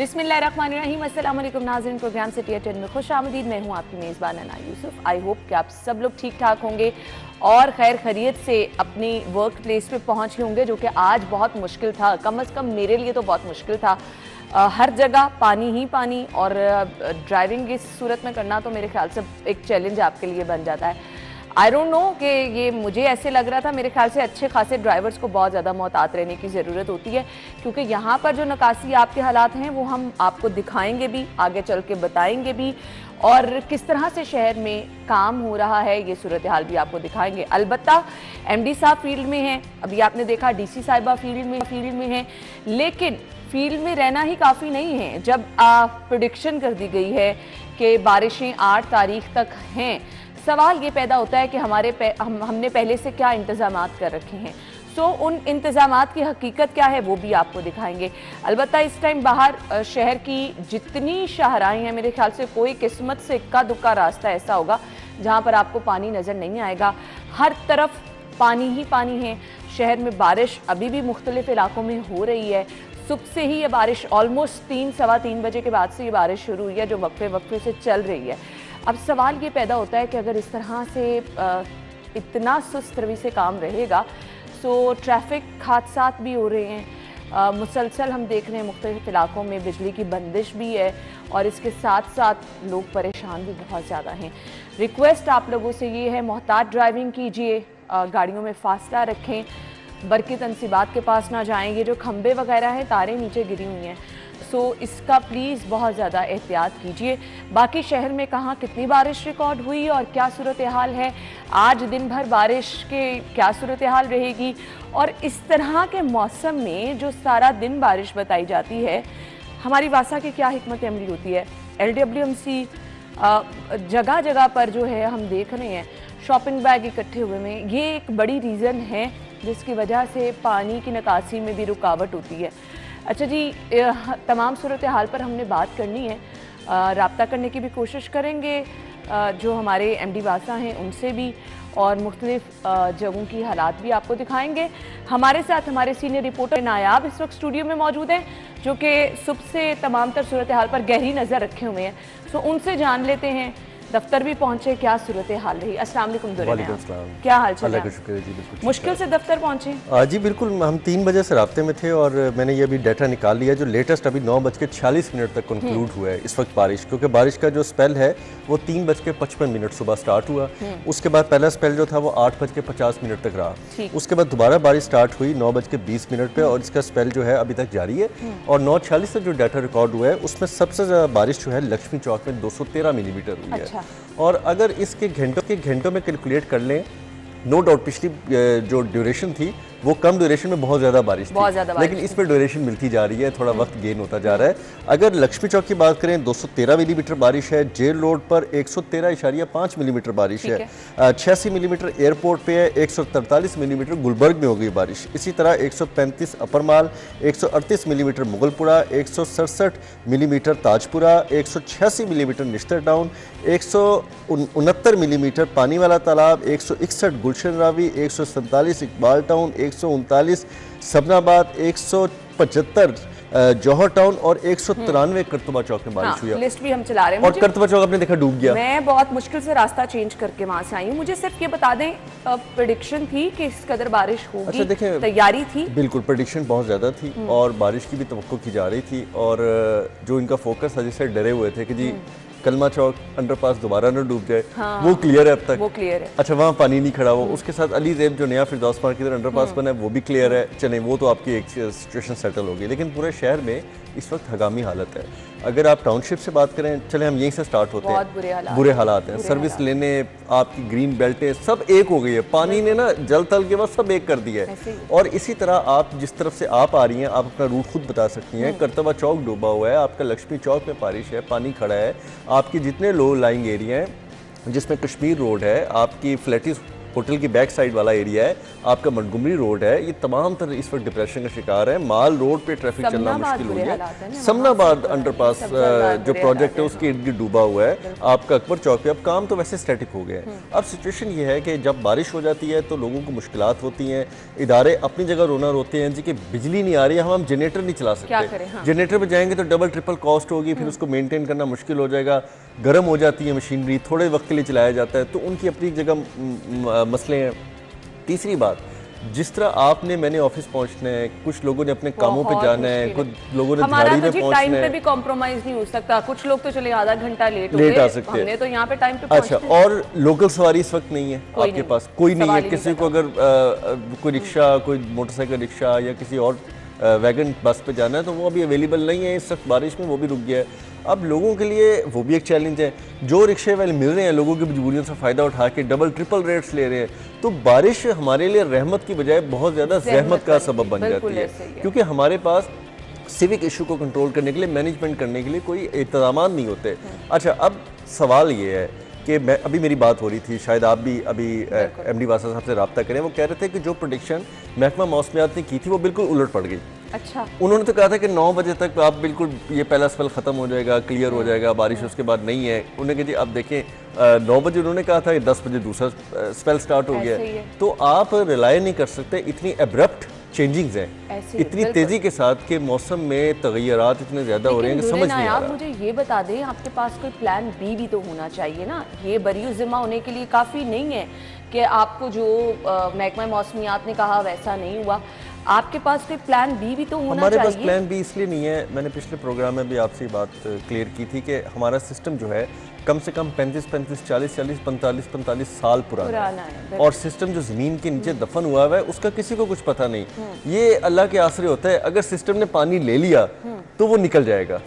बिस्मिल्लाहिर्रहमानिर्रहीम। अस्सलाम वालेकुम नाज़रीन, प्रोग्राम सिटी एट 10 में खुश आमदीद। मैं हूँ आपकी मेज़बान अना यूसुफ। आई होप कि आप सब लोग ठीक ठाक होंगे और खैर खैरियत से अपनी वर्क प्लेस पे पहुँचे होंगे, जो कि आज बहुत मुश्किल था। कम अज़ कम मेरे लिए तो बहुत मुश्किल था। हर जगह पानी ही पानी, और ड्राइविंग इस सूरत में करना तो मेरे ख्याल से एक चैलेंज आपके लिए बन जाता है। आई डोंट नो कि ये मुझे ऐसे लग रहा था, मेरे ख्याल से अच्छे खासे ड्राइवर्स को बहुत ज़्यादा मोहतात रहने की ज़रूरत होती है, क्योंकि यहाँ पर जो नकासी आपके हालात हैं वो हम आपको दिखाएंगे भी, आगे चल के बताएंगे भी, और किस तरह से शहर में काम हो रहा है ये सूरत हाल भी आपको दिखाएंगे। अलबत्ता एमडी साहब फील्ड में हैं, अभी आपने देखा डीसी साहिबा फील्ड में हैं, लेकिन फील्ड में रहना ही काफ़ी नहीं है। जब प्रेडिक्शन कर दी गई है कि बारिशें 8 तारीख तक हैं, सवाल ये पैदा होता है कि हमने पहले से क्या इंतज़ामात कर रखे हैं। सो उन इंतज़ामात की हकीकत क्या है वो भी आपको दिखाएंगे। अलबत्ता इस टाइम बाहर शहर की जितनी शाहराएं हैं, मेरे ख्याल से कोई किस्मत से इक्का दुक्का रास्ता ऐसा होगा जहाँ पर आपको पानी नज़र नहीं आएगा। हर तरफ पानी ही पानी है। शहर में बारिश अभी भी मुख्तलिफ इलाकों में हो रही है। सुबह से ही ये बारिश ऑलमोस्ट 3 सवा 3 बजे के बाद से ये बारिश शुरू हुई है, जो वक्फे से चल रही है। अब सवाल ये पैदा होता है कि अगर इस तरह से इतना सुस्त रवि से काम रहेगा तो ट्रैफिक हादसात भी हो रहे हैं। मुसलसल हम देख रहे हैं मुख्तलिफ इलाकों में बिजली की बंदिश भी है, और इसके साथ साथ लोग परेशान भी बहुत ज़्यादा हैं। रिक्वेस्ट आप लोगों से ये है, मोहतात ड्राइविंग कीजिए, गाड़ियों में फासला रखें, बरक़ी तनसीबात के पास ना जाएं। ये जो खंबे वगैरह हैं, तारें नीचे गिरी हुई हैं, सो इसका प्लीज़ बहुत ज़्यादा एहतियात कीजिए। बाकी शहर में कहाँ कितनी बारिश रिकॉर्ड हुई और क्या सूरत हाल है, आज दिन भर बारिश के क्या सूरत हाल रहेगी, और इस तरह के मौसम में जो सारा दिन बारिश बताई जाती है, हमारी वासा की क्या हिकमत अमली होती है। LWMC जगह जगह पर जो है हम देख रहे हैं शॉपिंग बैग इकट्ठे हुए में, ये एक बड़ी रीज़न है जिसकी वजह से पानी की निकासी में भी रुकावट होती है। अच्छा जी, तमाम सूरत हाल पर हमने बात करनी है, रब्ता करने की भी कोशिश करेंगे जो हमारे MD वासा हैं उनसे भी, और मुख्तलिफ जगहों की हालात भी आपको दिखाएंगे। हमारे साथ हमारे सीनियर रिपोर्टर नायाब इस वक्त स्टूडियो में मौजूद हैं, जो कि सुबह से तमाम तर सूरत हाल पर गहरी नज़र रखे हुए हैं। सो उनसे जान लेते हैं, दफ्तर भी पहुंचे, क्या सूरत हाल रही। अस्सलाम वालेकुम दुर्रे, क्या हाल चल रहा है? मुश्किल से दफ्तर पहुंचे? जी बिल्कुल, हम 3 बजे से राब्ते में थे, और मैंने ये अभी डाटा निकाल लिया जो लेटेस्ट अभी 9:46 तक कंक्लूड हुआ है इस वक्त बारिश, क्योंकि बारिश का जो स्पेल है वो 3:55 सुबह स्टार्ट हुआ। उसके बाद पहला स्पेल जो था वो 8:50 तक रहा। उसके बाद दोबारा बारिश स्टार्ट हुई 9:20 पे, और इसका स्पेल जो है अभी तक जारी है। और 9:46 से जो डाटा रिकॉर्ड हुआ है उसमें सबसे ज़्यादा बारिश जो है लक्ष्मी चौक में 213 मिलीमीटर हुई है। और अगर इसके घंटों में कैलकुलेट कर लें, नो डाउट पिछली जो ड्यूरेशन थी वो कम ड्यूरेशन में बहुत ज़्यादा बारिश थी, लेकिन इसमें ड्यूरेशन मिलती जा रही है, थोड़ा वक्त गेन होता जा रहा है। अगर लक्ष्मी चौक की बात करें 213 मिलीमीटर बारिश है, जेल रोड पर 113.5 मिलीमीटर बारिश है, 86 मिलीमीटर एयरपोर्ट पे है, 143 मिलीमीटर गुलबर्ग में हो गई बारिश। इसी तरह 135 अपर माल, 138 millimetre Mughalpura, 167 millimetre Tajpura, 186 millimetre Nishtar town, 169 millimetre पानी वाला तालाब, 161 गुलशन रावी, 147 इकबाल टाउन, 139 सबनाबाद, 175 जौहर टाउन और 193 करतबा चौक में बारिश हुई है। लिस्ट भी हम चला रहे हैं। और करतबा चौक आपने देखा डूब गया। मैं बहुत मुश्किल से रास्ता चेंज करके वहां से आई हूँ। मुझे सिर्फ ये बता दें, प्रेडिक्शन थी कि इस कदर बारिश होगी? अच्छा देखें, तैयारी थी, बिल्कुल प्रेडिक्शन बहुत ज्यादा थी और बारिश की भी तवक्को की जा रही थी, और जो इनका फोकस था, जिससे डरे हुए थे कि जी कलमा चौक अंडरपास दोबारा न डूब जाए, वो क्लियर है अब तक, वो क्लियर है। अच्छा, वहाँ पानी नहीं खड़ा हुआ। उसके साथ अली ज़ेब जो नया फिरदौस पार्क की तरह अंडरपास बना है वो भी क्लियर है। चलें, वो तो आपकी एक सिचुएशन सेटल होगी, लेकिन पूरे शहर में इस वक्त हंगामी हालत है। अगर आप टाउनशिप से बात करें, चले हम यहीं से स्टार्ट होते हैं, बुरे हालात हैं। सर्विस लेने, आपकी ग्रीन बेल्टें सब एक हो गई है, पानी ने ना जल तल के बाद सब एक कर दिया है। और इसी तरह आप जिस तरफ से आप आ रही हैं, आप अपना रूट खुद बता सकती हैं। करतबा चौक डूबा हुआ है, आपका लक्ष्मी चौक में बारिश है, पानी खड़ा है, आपकी जितने लो लाइंग एरिया हैं जिसमें कश्मीर रोड है, आपकी फ्लैटिस होटल की बैक साइड वाला एरिया है, आपका मंटगोमरी रोड है, ये तमाम तरह इस वक्त डिप्रेशन का शिकार है। माल रोड पे ट्रैफिक चलना मुश्किल हो गया। समनाबाद अंडरपास जो प्रोजेक्ट है उसके इर्द गिर्द डूबा हुआ है। आपका अकबर चौक पे अब काम तो वैसे स्टैटिक हो गया है। अब सिचुएशन ये है कि जब बारिश हो जाती है तो लोगों को मुश्किलात होती हैं, इदारे अपनी जगह रोना रोते हैं जी कि बिजली नहीं आ रही है, हम जनरेटर नहीं चला सकते। जनरेटर पे जाएंगे तो डबल ट्रिपल कॉस्ट होगी, फिर उसको मेंटेन करना मुश्किल हो जाएगा, गर्म हो जाती है मशीनरी, थोड़े वक्त के लिए चलाया जाता है, तो उनकी अपनी जगह मसले हैं। तीसरी बात, जिस तरह आपने मैंने ऑफिस पहुंचना है, कुछ लोगों ने अपने कामों पे जाना है, कुछ लोगों ने दिहाड़ी में पहुंचना है। टाइम पे भी कॉम्प्रोमाइज नहीं हो सकता, कुछ लोग तो चले आधा घंटा लेट आ सकते हैं, हमने तो यहाँ पे टाइम पे अच्छा। और लोकल सवारी इस वक्त नहीं है आपके पास, कोई नहीं है। किसी को अगर कोई रिक्शा, कोई मोटरसाइकिल रिक्शा या किसी और वैगन बस पे जाना है तो वो अभी अवेलेबल नहीं है इस वक्त बारिश में, वो भी रुक गया है। अब लोगों के लिए वो भी एक चैलेंज है। जो रिक्शे वाले मिल रहे हैं लोगों की मजबूरियों से फ़ायदा उठा के डबल ट्रिपल रेट्स ले रहे हैं, तो बारिश हमारे लिए रहमत की बजाय बहुत ज़्यादा ज़हमत का सबब बन जाती है, क्योंकि हमारे पास सिविक इशू को कंट्रोल करने के लिए, मैनेजमेंट करने के लिए कोई इंतजाम नहीं होते। अच्छा, अब सवाल ये है कि मैं अभी मेरी बात हो रही थी, शायद आप भी अभी एमडी वासा साहब से रब्ता करें, वो कह रहे थे कि जो प्रोडिक्शन महकमा मौसमियात ने की थी वो बिल्कुल उलट पड़ गई। अच्छा, उन्होंने तो कहा था कि 9 बजे तक आप बिल्कुल ये पहला स्पेल खत्म हो जाएगा, क्लियर हो जाएगा, बारिश उसके बाद नहीं है। उन्होंने कहा जी अब देखें 9 बजे उन्होंने कहा था, 10 बजे दूसरा स्पेल स्टार्ट हो गया। तो आप रिलाय नहीं कर सकते, इतनी एब्रप्ट चेंजिंग्स हैं, इतनी तेजी के साथ कि मौसम में तगय्युरात इतने ज्यादा हो रहे हैं कि समझ नहीं आ रहा। मुझे ये बता दें, आपके पास कोई प्लान बी भी तो होना चाहिए ना। ये बरीउ जिम्मा होने के लिए काफ़ी नहीं है कि आपको जो महकमा मौसमियात ने कहा वैसा नहीं हुआ, आपके पास कोई प्लान बी भी तो होना चाहिए। हमारे पास प्लान बी इसलिए नहीं है, मैंने पिछले प्रोग्राम में भी आपसे बात क्लियर की थी कि हमारा सिस्टम जो है कम से कम 35-35, 40-40, 45-45 साल पुराना है। और सिस्टम जो ज़मीन के नीचे दफन हुआ है उसका किसी को कुछ पता नहीं। ये अल्लाह के आसरे होता है, अगर सिस्टम ने पानी ले लिया तो वो निकल जाएगा।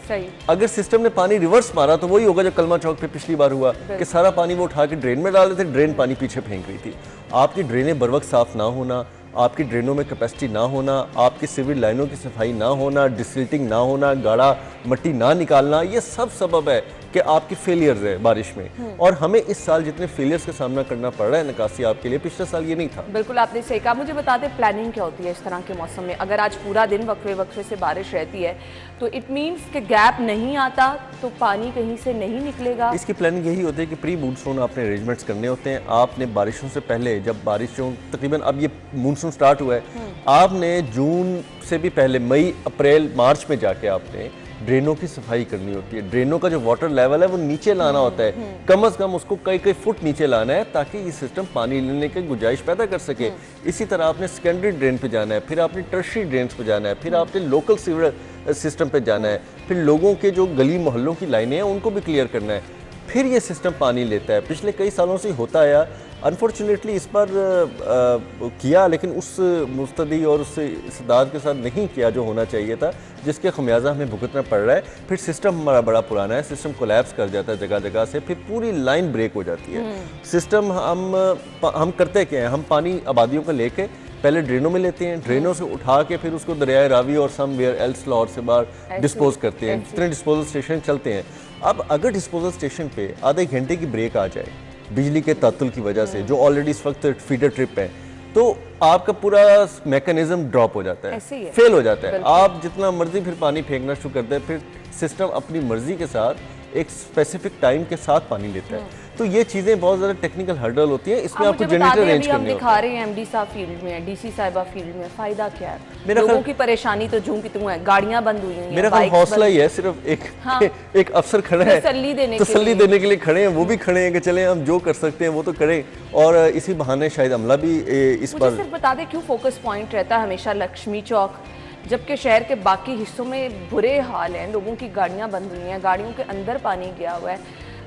अगर सिस्टम ने पानी रिवर्स मारा तो वही होगा जो कलमा चौक पे पिछली बार हुआ कि सारा पानी वो उठा के ड्रेन में डाल देते, ड्रेन पानी पीछे फेंक रही थी। आपकी ड्रेनें बर वक्त साफ ना होना, आपकी ड्रेनों में कैपेसिटी ना होना, आपकी सिविल लाइनों की सफाई ना होना, डिसिल्टिंग ना होना, गाढ़ा मट्टी ना निकालना, ये सब सबब है कि आपकी फेलियर्स है बारिश में। और हमें इस साल जितने फेलियर्स का सामना करना पड़ रहा है निकासी आपके लिए, पिछले साल ये नहीं था। बिल्कुल आपने सही कहा। मुझे बता दें प्लानिंग क्या होती है इस तरह के मौसम में? अगर आज पूरा दिन वक्फे वक्फे से बारिश रहती है तो इट मीन्स कि गैप नहीं आता तो पानी कहीं से नहीं निकलेगा। इसकी प्लानिंग यही होती है कि प्री मूनसून आपने अरेंजमेंट्स करने होते हैं। आपने बारिशों से पहले, जब बारिशों तकरीबन अब ये मूनसून स्टार्ट हुआ है, आपने जून से भी पहले मई अप्रैल मार्च में जाके आपने ड्रेनों की सफाई करनी होती है। ड्रेनों का जो वाटर लेवल है वो नीचे लाना होता है, कम से कम उसको कई कई फुट नीचे लाना है ताकि ये सिस्टम पानी लेने की गुंजाइश पैदा कर सके। इसी तरह आपने सेकेंडरी ड्रेन पे जाना है, फिर आपने टर्शरी ड्रेन पे जाना है, फिर आपने लोकल सीवर सिस्टम पे जाना है, फिर लोगों के जो गली मोहल्लों की लाइनें हैं उनको भी क्लियर करना है, फिर ये सिस्टम पानी लेता है। पिछले कई सालों से होता आया, अनफॉर्चुनेटली इस पर किया लेकिन उस मुस्तदी और उस इस्तेदाद के साथ नहीं किया जो होना चाहिए था, जिसके खमियाजा हमें भुगतना पड़ रहा है। फिर सिस्टम हमारा बड़ा पुराना है, सिस्टम कोलैप्स कर जाता है जगह जगह से, फिर पूरी लाइन ब्रेक हो जाती है। सिस्टम हम करते क्या हैं, हम पानी आबादियों को लेके पहले ड्रेनों में लेते हैं, ड्रेनों से उठा के फिर उसको दरियाए रावी और समवेयर एल्स लाहौर से बाहर डिस्पोज करते हैं। जितने डिस्पोजल स्टेशन चलते हैं, अब अगर डिस्पोजल स्टेशन पे आधे घंटे की ब्रेक आ जाए बिजली के तातुल की वजह से, जो ऑलरेडी इस वक्त फीडर ट्रिप है, तो आपका पूरा मैकेनिज्म ड्रॉप हो जाता है, फेल हो जाता है। आप जितना मर्जी फिर पानी फेंकना शुरू करते हैं, फिर सिस्टम अपनी मर्जी के साथ एक स्पेसिफिक टाइम के साथ पानी लेता है। तो ये चीजें बहुत ज्यादा टेक्निकल हर्डल होती है, इसमें आपको जनरेटर अरेंज करने होते हैं। दिखा रहे हैं एमडी साहब फील्ड में, डीसी साहिबा फील्ड में, फायदा क्या है? लोगों की परेशानी तो जूं की तूं है, गाड़ियां बंद हुई हैं, मेरा ख्याल हौसला ही है, सिर्फ एक अफसर खड़े हैं तसल्ली देने के लिए खड़े हैं, वो भी खड़े हैं कि चलें हम जो कर सकते हैं वो तो करें, और इसी बहाने शायद अमला भी इस पर। सिर्फ बता दें क्यों फोकस पॉइंट रहता है हमेशा लक्ष्मी चौक, जबकि शहर के बाकी हिस्सों में बुरे हाल हैं, लोगों की गाड़ियां बंद हुई हैं, गाड़ियों के अंदर पानी गया हुआ है,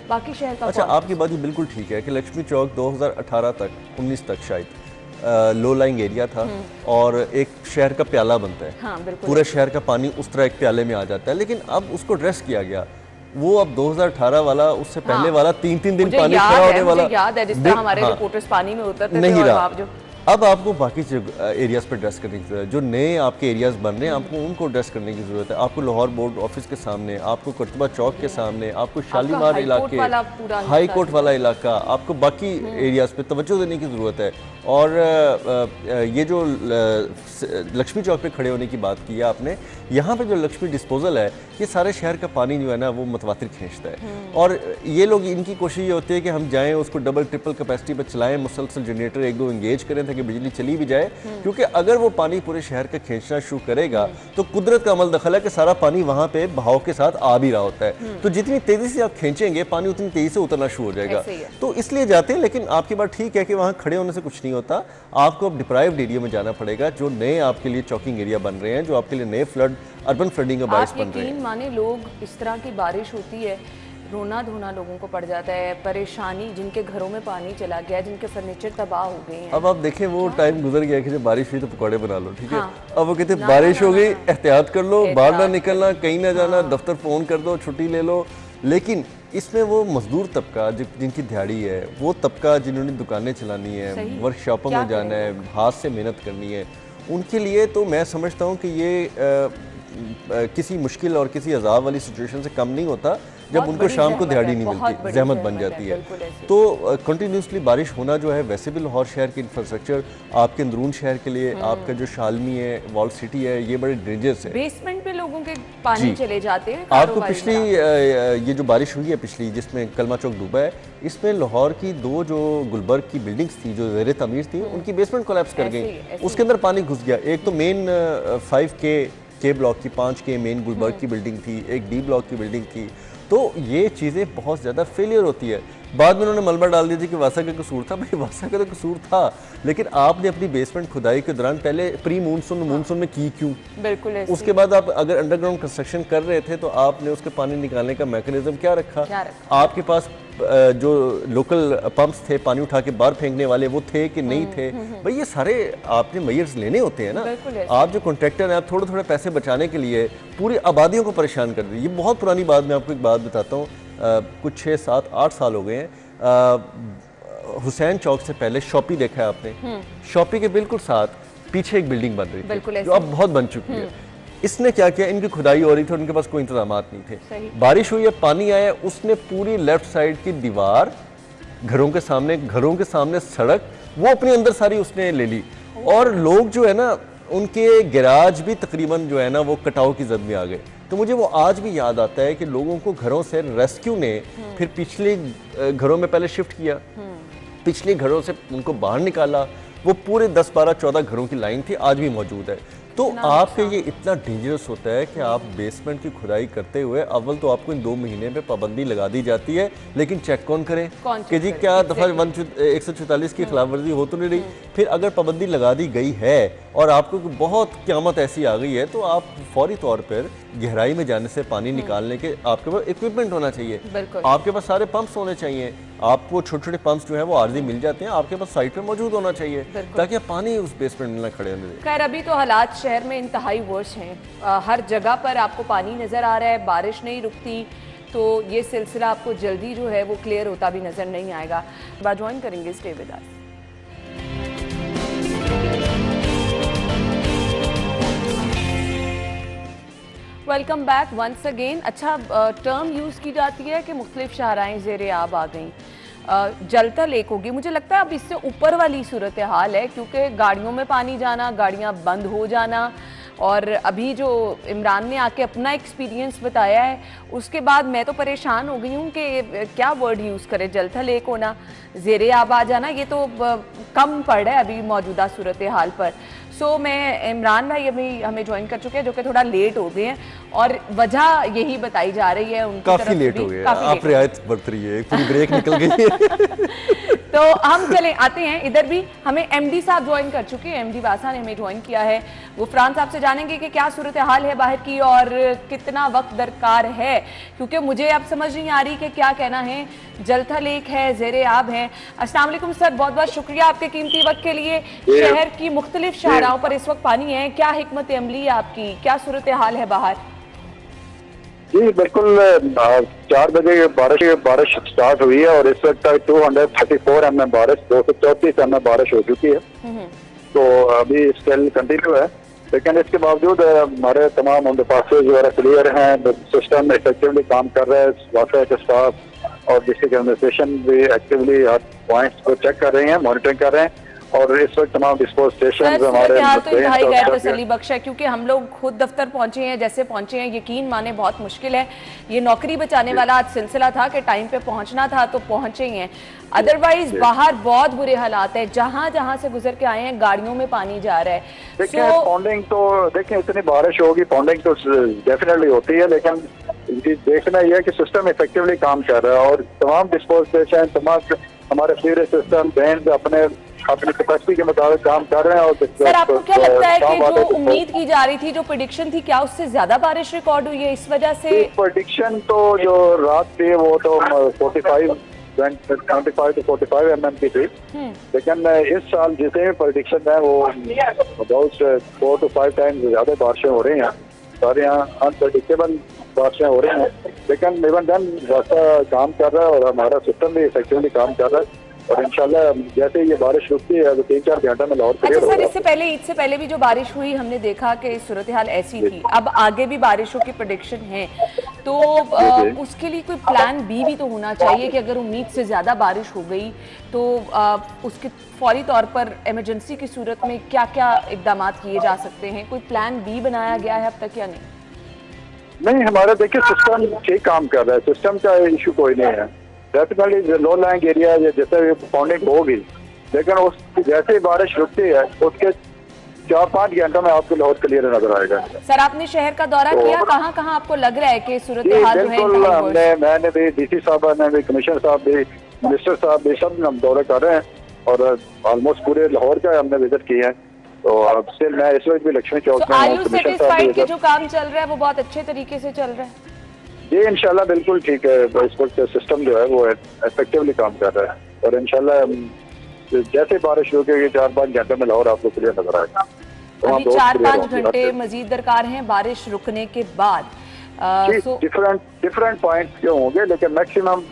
बाकी शहर का। अच्छा, आपकी बात ये बिल्कुल ठीक है कि लक्ष्मी चौक 2018 तक 19 तक शायद लो लाइंग एरिया था और एक शहर का प्याला बनता है। हाँ, पूरे शहर का पानी उस तरह एक प्याले में आ जाता है, लेकिन अब उसको ड्रेस किया गया। वो अब 2018 वाला, उससे पहले वाला 3-3 दिन पानी खड़ा होने वाला याद है, जिस तरह हमारे रिपोर्टर्स पानी में उतरते नहीं थे रहा। और जो अब आपको बाकी एरियाज़ पर ड्रेस करने की ज़रूरत है। जो नए आपके एरियाज़ बन रहे हैं आपको उनको ड्रेस करने की ज़रूरत है। आपको लाहौर बोर्ड ऑफिस के सामने, आपको कर्तबा चौक के सामने, आपको शालीमार इलाके, हाई कोर्ट वाला इलाका, आपको बाकी एरियाज़ पे तवज्जो देने की ज़रूरत है। और ये जो लक्ष्मी चौक पे खड़े होने की बात की है आपने, यहाँ पे जो लक्ष्मी डिस्पोजल है ये सारे शहर का पानी जो है ना वो मुतवातिर खींचता है। और ये लोग, इनकी कोशिश ये होती है कि हम जाएँ उसको डबल ट्रिपल कैपेसिटी पर चलाएँ, मुसलसल जनरेटर एक दो इंगेज करें ताकि बिजली चली भी जाए, क्योंकि अगर वो पानी पूरे शहर का खींचना शुरू करेगा तो कुदरत का अमल दखल है कि सारा पानी वहाँ पे बहाव के साथ आ भी रहा होता है। तो जितनी तेज़ी से आप खींचेंगे पानी उतनी तेज़ी से उतरना शुरू हो जाएगा। तो इसलिए जाते हैं, लेकिन आपकी बात ठीक है कि वहाँ खड़े होने से कुछ नहीं होता। आपको अब डिप्राइव्ड एरिया में जाना पड़ेगा, जो नए आपके लिए चॉकिंग एरिया बन रहे हैं, जो आपके लिए नए फ्लड अर्बन फ्लडिंग का बायस बन रहे हैं। माने लोग इस तरह की बारिश होती है, रोना धोना लोगों को पड़ जाता है, परेशानी, जिनके घरों में पानी चला गया, जिनके फर्नीचर तबाह हो गए हैं। अब आप देखें वो टाइम गुजर गया कि जब बारिश हुई तो पकौड़े बना लो, ठीक है। अब वो कहते हैं बारिश हो गई, एहतियात कर लो, बाहर ना निकलना, कहीं ना जाना, दफ्तर फोन कर दो, छुट्टी ले लो। लेकिन इसमें वो मजदूर तबका जिनकी दिहाड़ी है, वो तबका जिन्होंने दुकानें चलानी है, वर्कशॉपों में जाना है, हाथ से मेहनत करनी है, उनके लिए तो मैं समझता हूँ कि ये किसी मुश्किल और किसी अजाब वाली सिचुएशन से कम नहीं होता जब उनको शाम को दिहाड़ी नहीं मिलती, जहमत बन जाती है। तो कंटिन्यूसली बारिश होना जो है, वैसे भी लाहौर शहर की इंफ्रास्ट्रक्चर आपके अंदरून शहर के लिए, आपका जो शालमी है, वॉल सिटी है, ये बड़े डेंजरस है। बेसमेंट पे लोगों के पानी चले जाते हैं। आपको पिछली ये जो बारिश हुई है पिछली, जिसमें कलमा चौक डूबा है, इसमें लाहौर की दो जो गुलबर्ग की बिल्डिंग्स थी जो ज़ेरे तमीर थी, उनकी बेसमेंट कोलैप्स कर गई, उसके अंदर पानी घुस गया। एक तो मेन 5K ब्लॉक की 5K मेन गुलबर्ग की बिल्डिंग थी, एक D ब्लॉक की बिल्डिंग थी। तो ये चीज़ें बहुत ज़्यादा फेलियर होती है। बाद में उन्होंने मलबा डाल दिया थी कि वासा का कसूर था। भाई वासा का तो कसूर था, लेकिन आपने अपनी बेसमेंट खुदाई के दौरान पहले प्री मानसून में की क्यों? बिल्कुल। उसके बाद आप अगर अंडरग्राउंड कंस्ट्रक्शन कर रहे थे तो आपने उसके पानी निकालने का मैकेनिज्म क्या रखा? आपके पास जो लोकल पंप्स थे पानी उठा के बाहर फेंकने वाले, वो थे कि नहीं थे? भाई ये सारे आपने मेजर्स लेने होते हैं ना। आप जो कॉन्ट्रैक्टर हैं, आप थोड़े थोड़े पैसे बचाने के लिए पूरी आबादियों को परेशान कर दिए। ये बहुत पुरानी बात, मैं आपको एक बात बताता हूँ, कुछ 6, 7, 8 साल हो गए हैं। हुसैन चौक से पहले शॉपी देखा है आपने? शॉपी के बिल्कुल साथ पीछे एक बिल्डिंग बन रही थी जो अब बहुत बन चुकी है। इसने क्या किया, इनकी खुदाई हो रही थी और उनके पास कोई इंतजामात नहीं थे। बारिश हुई है, पानी आया, उसने पूरी लेफ्ट साइड की दीवार, घरों के सामने सड़क, वो अपने अंदर सारी उसने ले ली। और लोग जो है ना, उनके गैराज भी तकरीबन जो है ना वो कटाव की जद में आ गए। तो मुझे वो आज भी याद आता है कि लोगों को घरों से रेस्क्यू ने फिर पिछले घरों में पहले शिफ्ट किया, पिछले घरों से उनको बाहर निकाला। वो पूरे 10, 12, 14 घरों की लाइन थी, आज भी मौजूद है। तो आपके ये इतना डेंजरस होता है कि आप बेसमेंट की खुदाई करते हुए, अव्वल तो आपको इन 2 महीने पे पाबंदी लगा दी जाती है, लेकिन चेक कौन करे कि जी क्या दफ़ा 144 की खिलाफ वर्जी हो तो नहीं रही। फिर अगर पाबंदी लगा दी गई है और आपको बहुत क़यामत ऐसी आ गई है, तो आप फौरी तौर पर गहराई में जाने से पानी निकालने के आपके पास इक्विपमेंट होना चाहिए, आपके पास सारे पंप्स होने चाहिए। आपको छोटे छोटे पंप्स जो है वो आर्जी मिल जाते हैं, आपके पास साइट पे मौजूद होना चाहिए ताकि पानी उस बेसमेंट में ना खड़े होने दें। खैर अभी तो हालात शहर में इंतहाई वर्ष हैं, हर जगह पर आपको पानी नज़र आ रहा है, बारिश नहीं रुकती, तो ये सिलसिला आपको जल्दी जो है वो क्लियर होता भी नज़र नहीं आएगा। बात ज्वाइन करेंगे, stay with us. Welcome back once again. अच्छा, टर्म यूज़ की जाती है कि मुख्तलिफ शाहराएँ ज़ेरे आब आ गई, जलता लेक होगी। मुझे लगता है अब इससे ऊपर वाली सूरत हाल है, क्योंकि गाड़ियों में पानी जाना, गाड़ियाँ बंद हो जाना, और अभी जो इमरान ने आके अपना एक्सपीरियंस बताया है, उसके बाद मैं तो परेशान हो गई हूँ कि क्या वर्ड यूज़ करें, जलता लेक होना, ज़ेरे आब आ जाना, ये तो कम पड़ रहा है अभी मौजूदा सूरत हाल पर। सो मैं इमरान भाई अभी हमें ज्वाइन कर चुके हैं, जो कि थोड़ा लेट हो गए हैं, और वजह यही बताई जा रही है उनकी काफी तरफ लेट हो गए, आप रियायत बरत रही है, पूरी ब्रेक निकल गई है। तो हम चले आते हैं इधर भी, हमें एमडी साहब ज्वाइन कर चुके हैं, एमडी वासा ने हमें ज्वाइन किया है। गुफरान साहब से जानेंगे कि क्या सूरत हाल है बाहर की और कितना वक्त दरकार है, क्योंकि मुझे अब समझ नहीं आ रही कि क्या कहना है। जलता लेक है, ज़ेरे आब है। अस्सलाम वालेकुम सर, बहुत बहुत शुक्रिया आपके कीमती वक्त के लिए। शहर की मुख्तलिफ शाहराओं पर इस वक्त पानी है, क्या हिकमत अमली है आपकी, क्या सूरत हाल है बाहर? जी बिल्कुल, 4 बजे बारिश स्टार्ट हुई है और इस वक्त 234 mm बारिश, 234 mm बारिश हो चुकी है। तो अभी स्टिल कंटिन्यू है, लेकिन इसके बावजूद हमारे तमाम अंडरपासेज वगैरह क्लियर हैं, सिस्टम इफेक्टिवली काम कर रहा है, वाटर के स्टाफ और डिस्ट्रिक्ट एडमिनिस्ट्रेशन भी एक्टिवली हर पॉइंट्स को चेक कर रहे हैं, मॉनिटरिंग कर रहे हैं। और इस वक्त तमाम डिस्पोज स्टेशन हमारे तो इंतहाई गैर तसल्ली बख्श है, क्योंकि हम लोग खुद दफ्तर पहुंचे हैं, जैसे पहुंचे हैं यकीन माने बहुत मुश्किल है। ये नौकरी बचाने वाला आज सिलसिला था कि टाइम पे पहुंचना था तो पहुंचे ही हैं, अदरवाइज बाहर बहुत बुरे हालात है। जहां जहां से गुजर के आए हैं गाड़ियों में पानी जा रहा है। देखिए पॉन्डिंग तो देखिए इतनी बारिश होगी, पॉन्डिंग तो डेफिनेटली होती है, लेकिन देखना यह है कि सिस्टम इफेक्टिवली काम कर रहा है और तमाम डिस्पोज स्टेशन, तमाम हमारे सीवरेज सिस्टम, ड्रेन अपनी कैपेसिटी के मुताबिक काम कर रहे हैं। और सर आपको क्या लगता है कि जो उम्मीद की जा रही थी, जो प्रेडिक्शन थी, क्या उससे ज्यादा बारिश रिकॉर्ड हुई है इस वजह से? प्रेडिक्शन तो जो रात थी वो तो 25 to 45 mm की थी, लेकिन इस साल जितने भी प्रेडिक्शन है वो अबाउट 4 to 5 टाइम्स ज्यादा बारिशें हो रही हैं। सारे यहाँ अनप्रडिक्टेबल बारिशें हो रही हैं, लेकिन इवन देन रास्ता काम कर रहा है और हमारा सिस्टम भी इफेक्टिवली काम कर रहा है। और इंशाल्लाह जैसे ये बारिश रुकती है तो 3-4 घंटे में लाहौर क्लियर होगा। सर इससे पहले, ईद से पहले भी जो बारिश हुई हमने देखा कि सूरत हाल ऐसी थी, अब आगे भी बारिशों की प्रेडिक्शन है, तो उसके लिए कोई प्लान बी भी तो होना चाहिए कि अगर उम्मीद से ज्यादा बारिश हो गई तो उसके फौरी तौर पर इमरजेंसी की सूरत में क्या क्या इकदाम किए जा सकते हैं? कोई प्लान बी बनाया गया है अब तक या नहीं? हमारा देखिए सिस्टम ठीक काम कर रहा है, सिस्टम का इशू कोई नहीं है। डेफिनेटली लो लाइंग एरिया जैसे पॉन्डिंग होगी, लेकिन उस जैसे ही बारिश रुकती है उसके 4-5 घंटों में आपको लाहौर क्लियर नजर आएगा। सर आपने शहर का दौरा किया, कहाँ कहाँ आपको लग रहा है कि सूरत हाल जो है? मैंने भी डीसी साहब ने भी, कमिश्नर साहब भी, मिनिस्टर साहब भी, सब हम दौरा कर रहे हैं और ऑलमोस्ट पूरे लाहौर का हमने विजिट किया है। तो अब से मैं इस वक्त भी लक्ष्मी चौक में हूं। कि जो काम चल रहा है वो बहुत अच्छे तरीके से चल रहा है? जी इंशाल्लाह बिल्कुल ठीक है। इस वक्त सिस्टम जो है वो इफेक्टिवली काम कर रहा है और इंशाल्लाह जैसे बारिश रुकेगी 4-5 घंटे में लाहौर आपको क्लियर नजर आएगा। अभी 4-5 घंटे मजीद दरकार हैं बारिश रुकने के बाद। डिफरेंट पॉइंट्स जो होंगे, लेकिन मैक्सिमम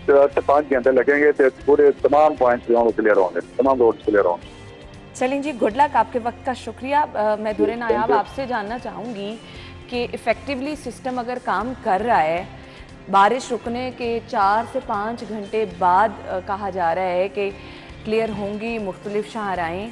5 घंटे लगेंगे तो पूरे तमाम पॉइंट्स जो क्लियर होंगे, तमाम रोड क्लियर होंगे। चलें जी, गुड लक, आपके वक्त का शुक्रिया। मैं दुरे नायाब आपसे जानना चाहूँगी कि इफ़ेक्टिवली सिस्टम अगर काम कर रहा है, बारिश रुकने के 4 से 5 घंटे बाद कहा जा रहा है कि क्लियर होंगी मुख्तलिफ शाहराएँ,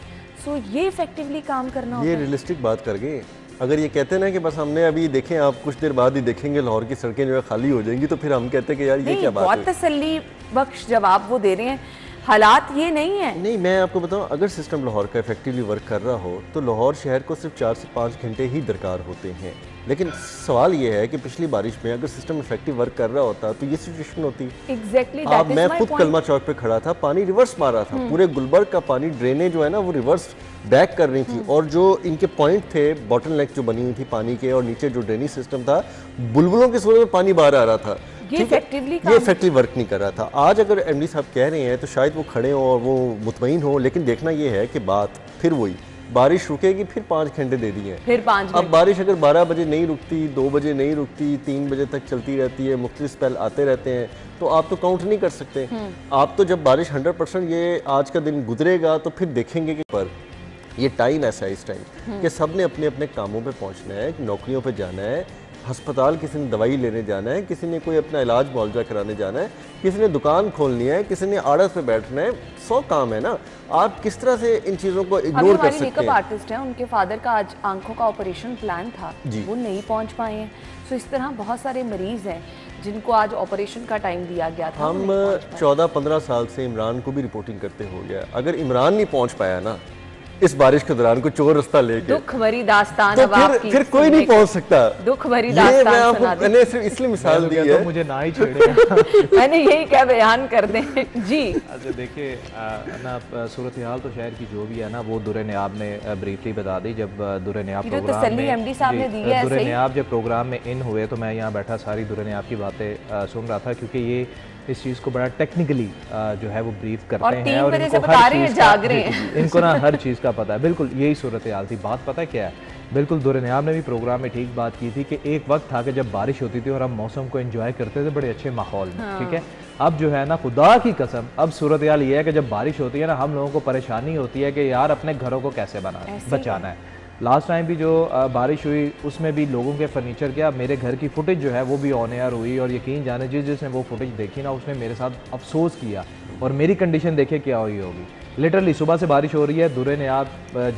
सो ये इफ़ेक्टिवली काम करना होता है? ये रियलिस्टिक बात कर गए। अगर ये कहते हैं ना कि बस हमने अभी देखें, आप कुछ देर बाद ही देखेंगे लाहौर की सड़कें जो है खाली हो जाएंगी, तो फिर हम कहते हैं कि यार ये क्या बात है। बहुत तसल्ली बख्श जवाब वो दे रहे हैं, हालात ये नहीं है। नहीं, मैं आपको बताऊं, अगर सिस्टम लाहौर का इफेक्टिवली वर्क कर रहा हो तो लाहौर शहर को सिर्फ 4 से 5 घंटे ही दरकार होते हैं। लेकिन सवाल ये है कि पिछली बारिश में अगर सिस्टम इफेक्टिव वर्क कर रहा होता तो ये सिचुएशन होती। एग्जैक्टली, मैं खुद कलमा चौक पे खड़ा था, पानी रिवर्स मार रहा था, पूरे गुलबर्ग का पानी ड्रेनेज जो है ना वो रिवर्स बैक कर रही थी, और जो इनके पॉइंट थे, बॉटल नेक जो बनी हुई थी पानी के, और नीचे जो ड्रेनेज सिस्टम था, बुलबुलों की सूरत में पानी बाहर आ रहा था। ये इफेक्टिवली वर्क नहीं कर रहा था। आज अगर एमडी साहब कह रहे हैं तो शायद वो खड़े हों और वो मुतमईन हो, लेकिन देखना ये है कि बात फिर वही, बारिश रुकेगी फिर 5 घंटे दे दिए, फिर 5 घंटे। अब बारिश अगर 12 बजे नहीं रुकती, 2 बजे नहीं रुकती, 3 बजे तक चलती रहती है, मुख्तलिफ स्पेल आते रहते हैं, तो आप तो काउंट नहीं कर सकते। आप तो जब बारिश 100% ये आज का दिन गुजरेगा तो फिर देखेंगे कि पर ये टाइम ऐसा है इस टाइम कि सब ने अपने अपने कामों पे पहुंचना है, नौकरियों पे जाना है, अस्पताल किसी ने दवाई लेने जाना है, किसी ने कोई अपना इलाज मुआवजा कराने जाना है, किसी ने दुकान खोलनी है, किसी ने आड़त पे बैठना है, 100 काम है ना। आप किस तरह से इन चीज़ों को इग्नोर कर सकते हैं? मेकअप आर्टिस्ट हैं, उनके फादर का आज आंखों का ऑपरेशन प्लान था, वो नहीं पहुंच पाए हैं। तो इस तरह बहुत सारे मरीज हैं जिनको आज ऑपरेशन का टाइम दिया गया था। हम 14-15 साल से इमरान को भी रिपोर्टिंग करते हो गया, अगर इमरान नहीं पहुँच पाया ना इस बारिश के दौरान कोई चोर रास्ता लेके, दुख भरी दास्तान, तो फिर कोई नहीं पहुंच सकता। दुख भरी दास्तान मैंने सिर्फ इसलिए मिसाल दी है, तो मुझे ना ही छेड़े मैंने यही क्या बयान कर दें जी। अच्छा देखिए ना, सूरत हाल तो शहर की जो भी है ना वो दुरे नियाब ने ब्रीफली बता दी। जब दुरे नियाब प्रोग्राम में दुरे नियाब जब प्रोग्राम में इन हुए तो मैं यहाँ बैठा सारी दुरे नियाब की बातें सुन रहा था, क्योंकि ये इस चीज़ को बड़ा टेक्निकली जो है वो ब्रीफ करते हैं और इनको हर चीज़ का, इनको ना हर चीज़ का पता है। बिल्कुल यही सूरत हाल थी। बात पता है क्या है बिल्कुल, दुरनियाब ने भी प्रोग्राम में ठीक बात की थी कि एक वक्त था कि जब बारिश होती थी और हम मौसम को एंजॉय करते थे बड़े अच्छे माहौल में। हाँ। ठीक है, अब जो है ना, खुदा की कसम, अब सूरत हाल ये है कि जब बारिश होती है ना, हम लोगों को परेशानी होती है कि यार अपने घरों को कैसे बचाना है। लास्ट टाइम भी जो बारिश हुई उसमें भी लोगों के फर्नीचर क्या, मेरे घर की फुटेज जो है वो भी ऑन एयर हुई, और यकीन जाने जिसने वो फुटेज देखी ना उसने मेरे साथ अफसोस किया, और मेरी कंडीशन देखे क्या हुई होगी। लिटरली सुबह से बारिश हो रही है, दुरनियाब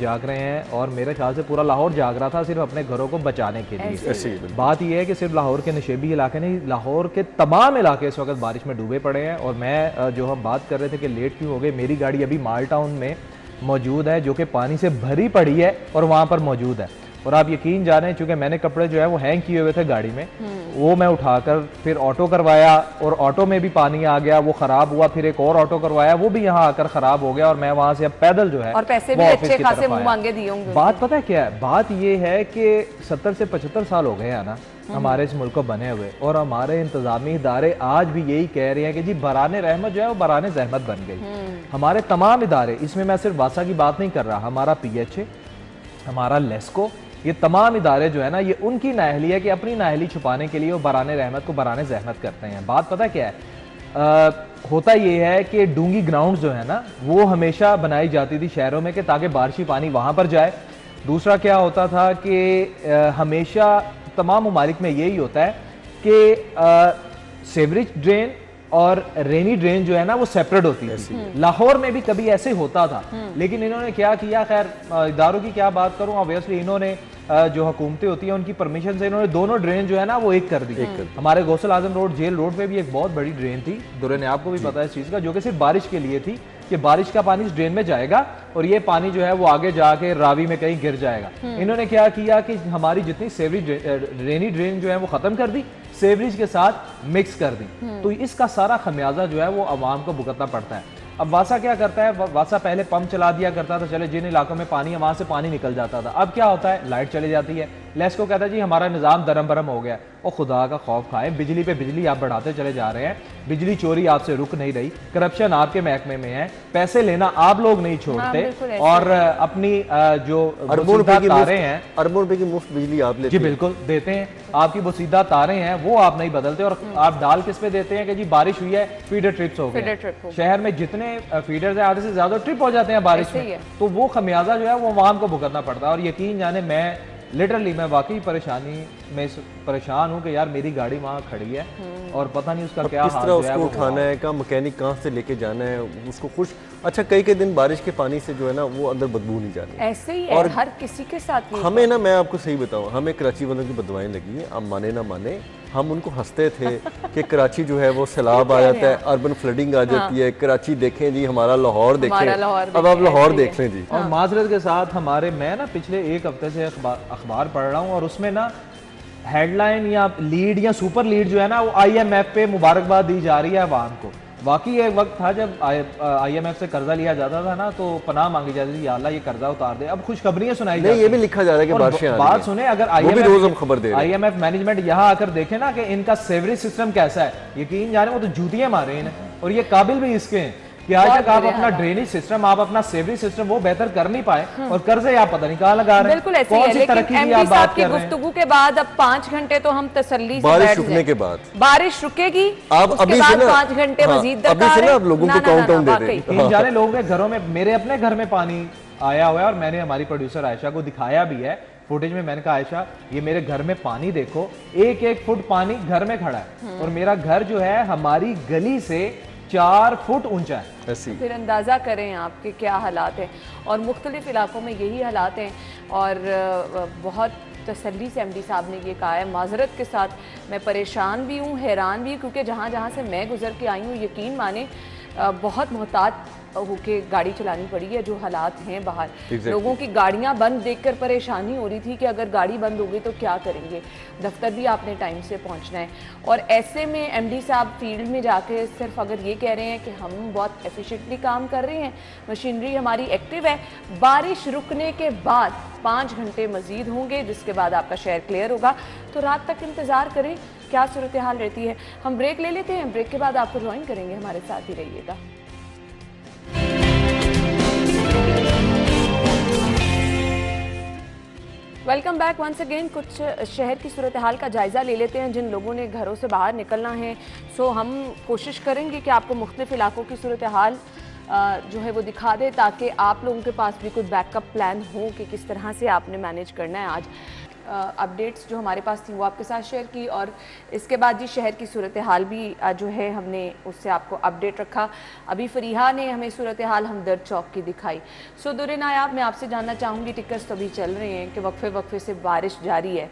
जाग रहे हैं, और मेरे ख्याल से पूरा लाहौर जाग रहा था सिर्फ अपने घरों को बचाने के लिए। बात यह है कि सिर्फ लाहौर के नशेबी इलाके नहीं, लाहौर के तमाम इलाके इस वक्त बारिश में डूबे पड़े हैं। और मैं जो हम बात कर रहे थे कि लेट क्यों हो गए, मेरी गाड़ी अभी माल टाउन में मौजूद है जो कि पानी से भरी पड़ी है और वहाँ पर मौजूद है। और आप यकीन जाने, चूंकि मैंने कपड़े जो है वो हैंग किए हुए थे गाड़ी में, वो मैं उठाकर फिर ऑटो करवाया, और ऑटो में भी पानी आ गया, वो खराब हुआ, फिर एक और ऑटो करवाया, वो भी यहाँ आकर खराब हो गया, और मैं वहां से अब पैदल जो है, और पैसे भी अच्छे खासे मुंह मांगे दिए होंगे। बात पता है क्या है, बात ये है कि 70 से 75 साल हो गए हैं ना हमारे इस मुल्क को बने हुए, और हमारे इंतजामी इदारे आज भी यही कह रहे हैं कि जी बराने रहमत जो है वो बराने जहमत बन गई। हमारे तमाम इदारे, इसमें मैं सिर्फ वासा की बात नहीं कर रहा, हमारा PHA, हमारा लेस्को, ये तमाम इदारे जो है ना, ये उनकी नाअहली है कि अपनी नाअहली छुपाने के लिए वो बराने रहमत को बराने जहमत करते हैं। बात पता क्या है, होता ये है कि डूंगी ग्राउंड जो है ना वो हमेशा बनाई जाती थी शहरों में कि ताकि बारिशी पानी वहाँ पर जाए। दूसरा क्या होता था कि हमेशा तमाम ममालिक में यही होता है कि सेवरेज ड्रेन और रेनी ड्रेन जो है ना वो सेपरेट होती थी। लाहौर में भी कभी ऐसे होता था, लेकिन इन्होंने क्या किया, खैर इदारों की क्या बात करूं, ऑब्वियसली इन्होंने जो हुकूमतें होती हैं उनकी परमिशन से इन्होंने दोनों ड्रेन जो है ना वो एक कर दी। हमारे गौसल आजम रोड, जेल रोड पे भी एक बहुत बड़ी ड्रेन थी, दुरनियाब को भी पता है इस चीज का, जो कि सिर्फ बारिश के लिए थी कि बारिश का पानी इस ड्रेन में जाएगा और ये पानी जो है वो आगे जाके रावी में कहीं गिर जाएगा। इन्होंने क्या किया कि हमारी जितनी सेवरेज रेनी ड्रेन जो है वो खत्म कर दी, सेवरेज के साथ मिक्स कर दी। तो इसका सारा खमियाजा जो है वो अवाम को भुगतना पड़ता है। अब वासा क्या करता है, वासा पहले पंप चला दिया करता था, चले जिन इलाकों में पानी है वहां से पानी निकल जाता था। अब क्या होता है, लाइट चली जाती है, लेस्को कहता है जी हमारा निजाम दरम बरम हो गया। और खुदा का खौफ खाए, बिजली पे बिजली आप बढ़ाते चले जा रहे हैं, बिजली चोरी आपसे रुक नहीं रही, करप्शन आपके महकमे में है, पैसे लेना आप लोग नहीं छोड़ते, और अपनी जो तारे हैं, अरबों रुपए की मुफ्त बिजली आप लेते जी बिल्कुल देते हैं, आपकी बोसीदा तारे हैं वो आप नहीं बदलते, और आप डाल किस पे देते हैं कि जी बारिश हुई है, फीडर ट्रिप्स हो गए। शहर में जितने फीडर्स हैं आधे से ज्यादा ट्रिप हो जाते हैं बारिश में, तो वो खमियाजा जो है वो आवाम को भुगतना पड़ता है। और यकीन जाने मैं लिटरली मैं वाकई परेशान हूँ कि यार मेरी गाड़ी वहाँ खड़ी है और पता नहीं उसका क्या किस तरह उसको उठाना है, कहाँ मैकेनिक कहाँ से लेके जाना है उसको खुश। अच्छा कई दिन बारिश के पानी से जो है ना वो अंदर बदबू नहीं जाती, ऐसे ही है, और हर किसी के साथ हमें ना, मैं आपको सही बताऊँ, हमें कराची वालों की बदवाएं लगी है, आप माने ना माने, हम उनको हंसते थे कि कराची जो है वो सैलाब आ जाता है, अर्बन फ्लडिंग आ जाती है, कराची देखें जी, हमारा लाहौर देखें, अब आप लाहौर देख लें जी। और माजरत के साथ हमारे, मैं ना पिछले एक हफ्ते से अखबार पढ़ रहा हूँ और उसमें ना हेडलाइन या लीड या सुपर लीड जो है ना वो IMF पे मुबारकबाद दी जा रही है अवाम को। वाकई एक वक्त था जब IMF से कर्जा लिया जाता था ना तो पनाह मांगी जाती थी, या अल्लाह ये कर्जा उतार दे। अब खुशखबरियां सुनाई जाती हैं, ये भी लिखा जा रहा है कि बारिशें आ रही हैं। बात सुने, अगर IMF मैनेजमेंट यहाँ आकर देखे ना कि इनका सेवरेज सिस्टम कैसा है, यकीन जाने वो तो जूतियां मारे हैं, और ये काबिल भी इसके हैं कि आज तक आप अपना ड्रेनेज सिस्टम, आप अपना सेवरेज सिस्टम वो बेहतर कर नहीं पाए, और कर्जे आप पता नहीं कहाँ लगा रहे हैं। बिल्कुल ऐसे ही है, लेकिन MP साहब की गुफ्तगू के बाद अब 5 घंटे तो हम तसल्ली से बारिश रुकने के बाद, बारिश रुकेगी, आप अभी 5 घंटे मजीद दरकार है, आप लोगों को काउंटडाउन दे रहे हैं। जाने लोगों के घरों में, मेरे अपने घर में पानी आया हुआ है, और मैंने हमारी प्रोड्यूसर आयशा को दिखाया भी है फुटेज में। मैंने कहा आयशा ये मेरे घर में पानी देखो, 1-1 फुट पानी घर में खड़ा है, और मेरा घर जो है हमारी गली से 4 फुट ऊंचा है। फिर अंदाज़ा करें आपके क्या हालात हैं, और मुख्तलिफ इलाकों में यही हालात हैं। और बहुत तसल्ली से MD साहब ने ये कहा है, माजरत के साथ मैं परेशान भी हूँ, हैरान भी, क्योंकि जहाँ से मैं गुजर के आई हूँ, यकीन माने बहुत मोहतात होके गाड़ी चलानी पड़ी है। जो हालात हैं बाहर, लोगों की गाड़ियां बंद देखकर परेशानी हो रही थी कि अगर गाड़ी बंद हो गई तो क्या करेंगे, दफ्तर भी आपने टाइम से पहुंचना है। और ऐसे में MD साहब फील्ड में जाके सिर्फ अगर ये कह रहे हैं कि हम बहुत एफिशिएंटली काम कर रहे हैं, मशीनरी हमारी एक्टिव है, बारिश रुकने के बाद 5 घंटे मजीद होंगे जिसके बाद आपका शहर क्लियर होगा, तो रात तक इंतज़ार करें क्या सूरत हाल रहती है। हम ब्रेक ले लेते हैं, ब्रेक के बाद आपको ज्वाइन करेंगे, हमारे साथ ही रहिएगा। Welcome back once again. कुछ शहर की सूरत हाल का जायज़ा ले लेते हैं जिन लोगों ने घरों से बाहर निकलना है। सो हम कोशिश करेंगे कि आपको मुख्तलिफ इलाकों की सूरत हाल जो है वो दिखा दे, ताकि आप लोगों के पास भी कोई बैकअप प्लान हो कि किस तरह से आपने मैनेज करना है। आज अपडेट्स जो हमारे पास थी वो आपके साथ शेयर की, और इसके बाद जी शहर की सूरत हाल भी जो है हमने उससे आपको अपडेट रखा। अभी फरीहा ने हमें सूरत हाल हमदर्द चौक की दिखाई। सो दुरे नायाब, मैं आपसे जानना चाहूँगी, टिकट्स तो अभी चल रहे हैं कि वक्फे वक्फे से बारिश जारी है।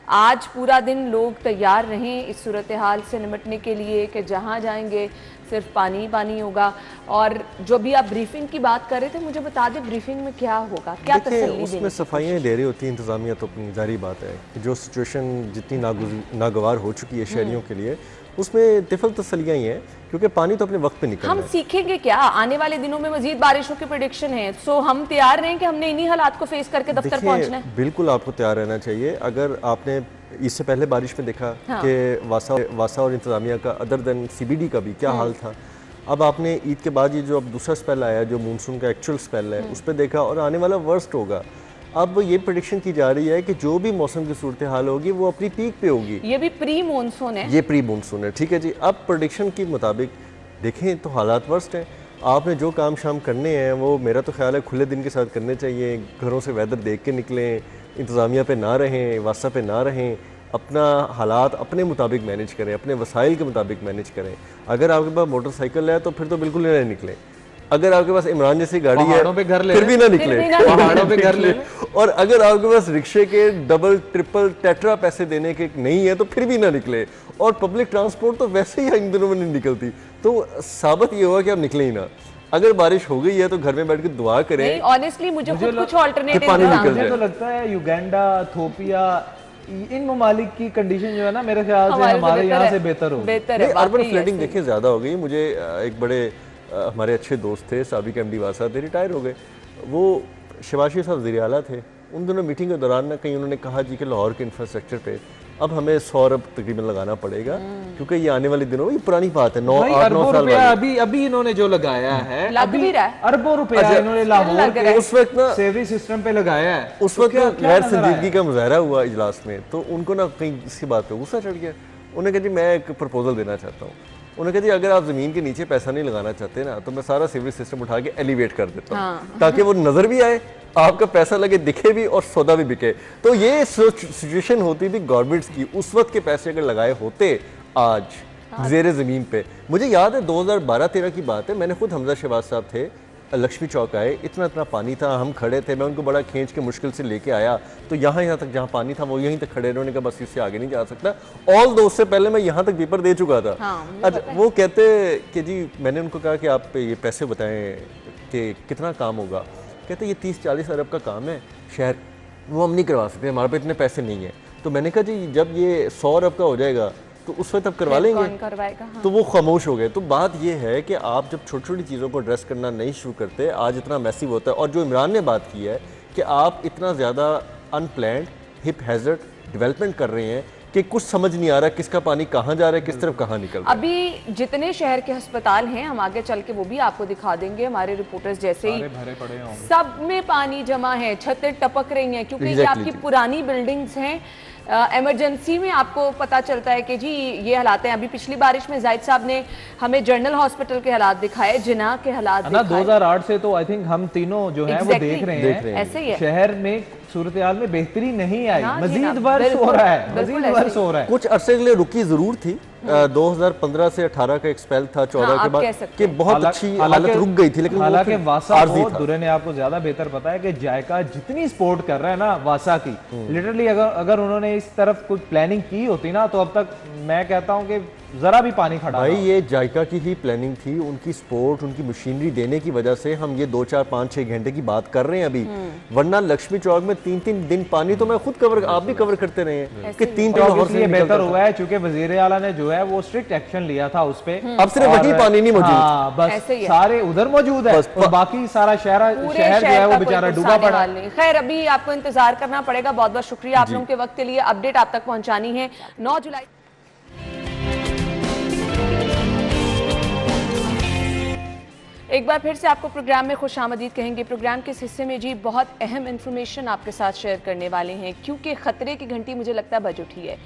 आज पूरा दिन लोग तैयार रहें इस सूरत हाल से निपटने के लिए कि जहाँ जाएंगे सिर्फ पानी ही पानी होगा। और जो भी आप ब्रीफिंग की बात कर रहे थे, मुझे बता दें ब्रीफिंग में क्या होगा, क्या तसल्ली उसमें सफाइयाँ दे रही होती है इंतज़ामिया, तो अपनी जारी बात है कि जो सिचुएशन जितनी नागवार हो चुकी है शहरियों के लिए, उसमें तिफल तसलियाँ ही हैं, क्योंकि पानी तो अपने वक्त पे निकल रहा है। हम सीखेंगे क्या? आने वाले दिनों में मजीद बारिशों की प्रेडिक्शन है, सो हम तैयार रहें कि हमने इन्हीं हालात को फेस करके दफ्तर पहुंचना है। बिल्कुल आपको तैयार रहना चाहिए। अगर आपने इससे पहले बारिश में देखा कि वासा और इंतजामिया का अदर देन CBD का भी क्या हाल था, अब आपने ईद के बाद ये जो अब दूसरा स्पेल आया, जो मानसून का एक्चुअल स्पेल है, उस पर देखा, और आने वाला वर्स्ट होगा। अब ये प्रेडिक्शन की जा रही है कि जो भी मौसम की सूरत हाल होगी वो अपनी पीक पे होगी। ये भी प्री मानसून है, ये प्री मानसून है, ठीक है जी। अब प्रेडिक्शन के मुताबिक देखें तो हालात वर्स्ट हैं। आपने जो काम शाम करने हैं वो मेरा तो ख्याल है खुले दिन के साथ करने चाहिए। घरों से वेदर देख के निकलें, इंतज़ामिया पे ना रहें, वासा पे ना रहें, अपना हालात अपने मुताबिक मैनेज करें, अपने वसाइल के मुताबिक मैनेज करें। अगर आपके पास मोटरसाइकिल है तो फिर तो बिल्कुल ना निकलें। अगर आपके पास इमरान जैसी गाड़ी है फिर भी ना निकले, पहाड़ों पे घर ले। और अगर आपके पास रिक्शे के डबल ट्रिपल टेट्रा पैसे देने के नहीं है तो फिर भी ना निकले। और पब्लिक ट्रांसपोर्ट तो वैसे ही इन दिनों में नहीं निकलती, तो साबित ये हुआ कि आप निकले ही ना। अगर बारिश हो गई है तो घर में बैठ के दुआ करें। ऑनेस्टली मुझे कुछ ऑल्टरनेटिव मुझे तो लगता है युगांडा, इथोपिया, इन ममालिक की कंडीशन जो है ना, मेरे ख्याल से हमारे यहाँ से बेहतर हो। अर्बन फ्लडिंग देखिए ज़्यादा हो गई। मुझे एक बड़े हमारे अच्छे दोस्त थे, साबिक MD वासा थे, रिटायर हो गए। वो शबाशी साहब वज़ीर आला थे। उन दोनों मीटिंग के दौरान ना कहीं उन्होंने कहा जी कि लाहौर के इंफ्रास्ट्रक्चर पे अब हमें 100 अरब तकरीबन लगाना पड़ेगा, क्योंकि ये आने वाले दिनों में, ये पुरानी बात है, 9 साल अभी अभी इन्होंने जो लगाया है, अभी अरबों रुपया इन्होंने लाहौर के उस वक्त ना सेवरी सिस्टम पे लगाया है। उस वक्त गैर संजीदगी का मुजाहरा हुआ इजलास में, तो उनको ना कहीं इसी बात पे गुस्सा चढ़ गया। उन्होंने कहा जी मैं एक प्रपोजल देना चाहता हूँ। उन्होंने कहा जी अगर आप ज़मीन के नीचे पैसा नहीं लगाना चाहते ना, तो मैं सारा सीवरेज सिस्टम उठा के एलिवेट कर देता हूँ, ताकि वो नज़र भी आए, आपका पैसा लगे, दिखे भी, और सौदा भी बिके। तो ये सिचुएशन होती थी गवर्नमेंट्स की। उस वक्त के पैसे अगर लगाए होते आज ज़ेरे ज़मीन पे, मुझे याद है 2012-13 की बात है, मैंने खुद हमजा शहबाज साहब थे, लक्ष्मी चौक आए, इतना पानी था, हम खड़े थे, मैं उनको बड़ा खींच के मुश्किल से लेके आया, तो यहाँ तक जहाँ पानी था वो यहीं तक खड़े, उन्होंने कहा बस इससे आगे नहीं जा सकता। ऑल दो उससे पहले मैं यहाँ तक पेपर दे चुका था। अच्छा, वो कहते कि जी, मैंने उनको कहा कि आप ये पैसे बताएं कि कितना काम होगा। कहते ये 30-40 अरब का काम है शहर, वो हम नहीं करवा सकते, हमारे पे इतने पैसे नहीं है। तो मैंने कहा जी जब ये 100 अरब का हो जाएगा तो उस वक्त तब करवा लेंगे। हाँ। तो वो खामोश हो गए। तो बात ये है कि आप जब छोटी छोटी चीज़ों को एड्रेस करना नहीं शुरू करते, आज इतना मैसिव होता है। और जो इमरान ने बात की है कि आप इतना ज़्यादा अनप्लैंड हिप हैजर्ड डेवलपमेंट कर रहे हैं कि कुछ समझ नहीं आ रहा किसका पानी कहाँ जा रहा है, किस तरफ कहाँ निकल रहा है। अभी जितने शहर के अस्पताल हैं, हम आगे चल के वो भी आपको दिखा देंगे, हमारे रिपोर्टर्स जैसे ही भरे पड़े होंगे, सब में पानी जमा है, छतें टपक रही हैं, क्योंकि ये आपकी पुरानी बिल्डिंग्स हैं। इमरजेंसी में आपको पता चलता है कि जी ये हालात हैं। अभी पिछली बारिश में जाहिद साहब ने हमें जनरल हॉस्पिटल के हालात दिखाए, जिना के हालात दिखाए। 2008 से तो आई थिंक हम तीनों जो है वो देख रहे हैं ऐसे ही है। शहर में सूरत हाल में बेहतरी नहीं आई, मजीद वर्ष हो रहा है, मजीद वर्ष हो रहा है। कुछ अरसे के लिए रुकी जरूर थी। 2015 से 18 का एक स्पेल था, 14 के बाद कि बहुत अच्छी हालत रुक गई थी, लेकिन हालांकि वासा को दुरे ने आपको ज्यादा बेहतर पता है कि जायका जितनी सपोर्ट कर रहा है ना वासा की, लिटरली अगर उन्होंने इस तरफ कुछ प्लानिंग की होती ना, तो अब तक मैं कहता हूं कि जरा भी पानी खड़ा भाई। ये जायका की ही प्लानिंग थी, उनकी सपोर्ट, उनकी मशीनरी देने की वजह से हम ये 2, 4, 5, 6 घंटे की बात कर रहे हैं अभी। वरना लक्ष्मी चौक में 3-3 दिन पानी तो मैं खुद कवर, आप भी कवर करते रहे हैं कि 3 दिन बेहतर हुआ है, चूंकि वजीर आला ने जो है वो स्ट्रिक्ट एक्शन लिया था उस पे। अब सिर्फ वही पानी नहीं मौजूद, बस सारे उधर मौजूद है और बाकी सारा शहर जो है वो बेचारा डूबा पड़ा। खैर अभी आपको इंतजार करना पड़ेगा। बहुत बहुत शुक्रिया आप लोगों के वक्त के लिए। अपडेट आप तक पहुंचानी है 9 जुलाई। एक बार फिर से आपको प्रोग्राम में खुशामदीद कहेंगे। प्रोग्राम के इस हिस्से में जी बहुत अहम इन्फॉर्मेशन आपके साथ शेयर करने वाले हैं, क्योंकि ख़तरे की घंटी मुझे लगता है बज उठी है।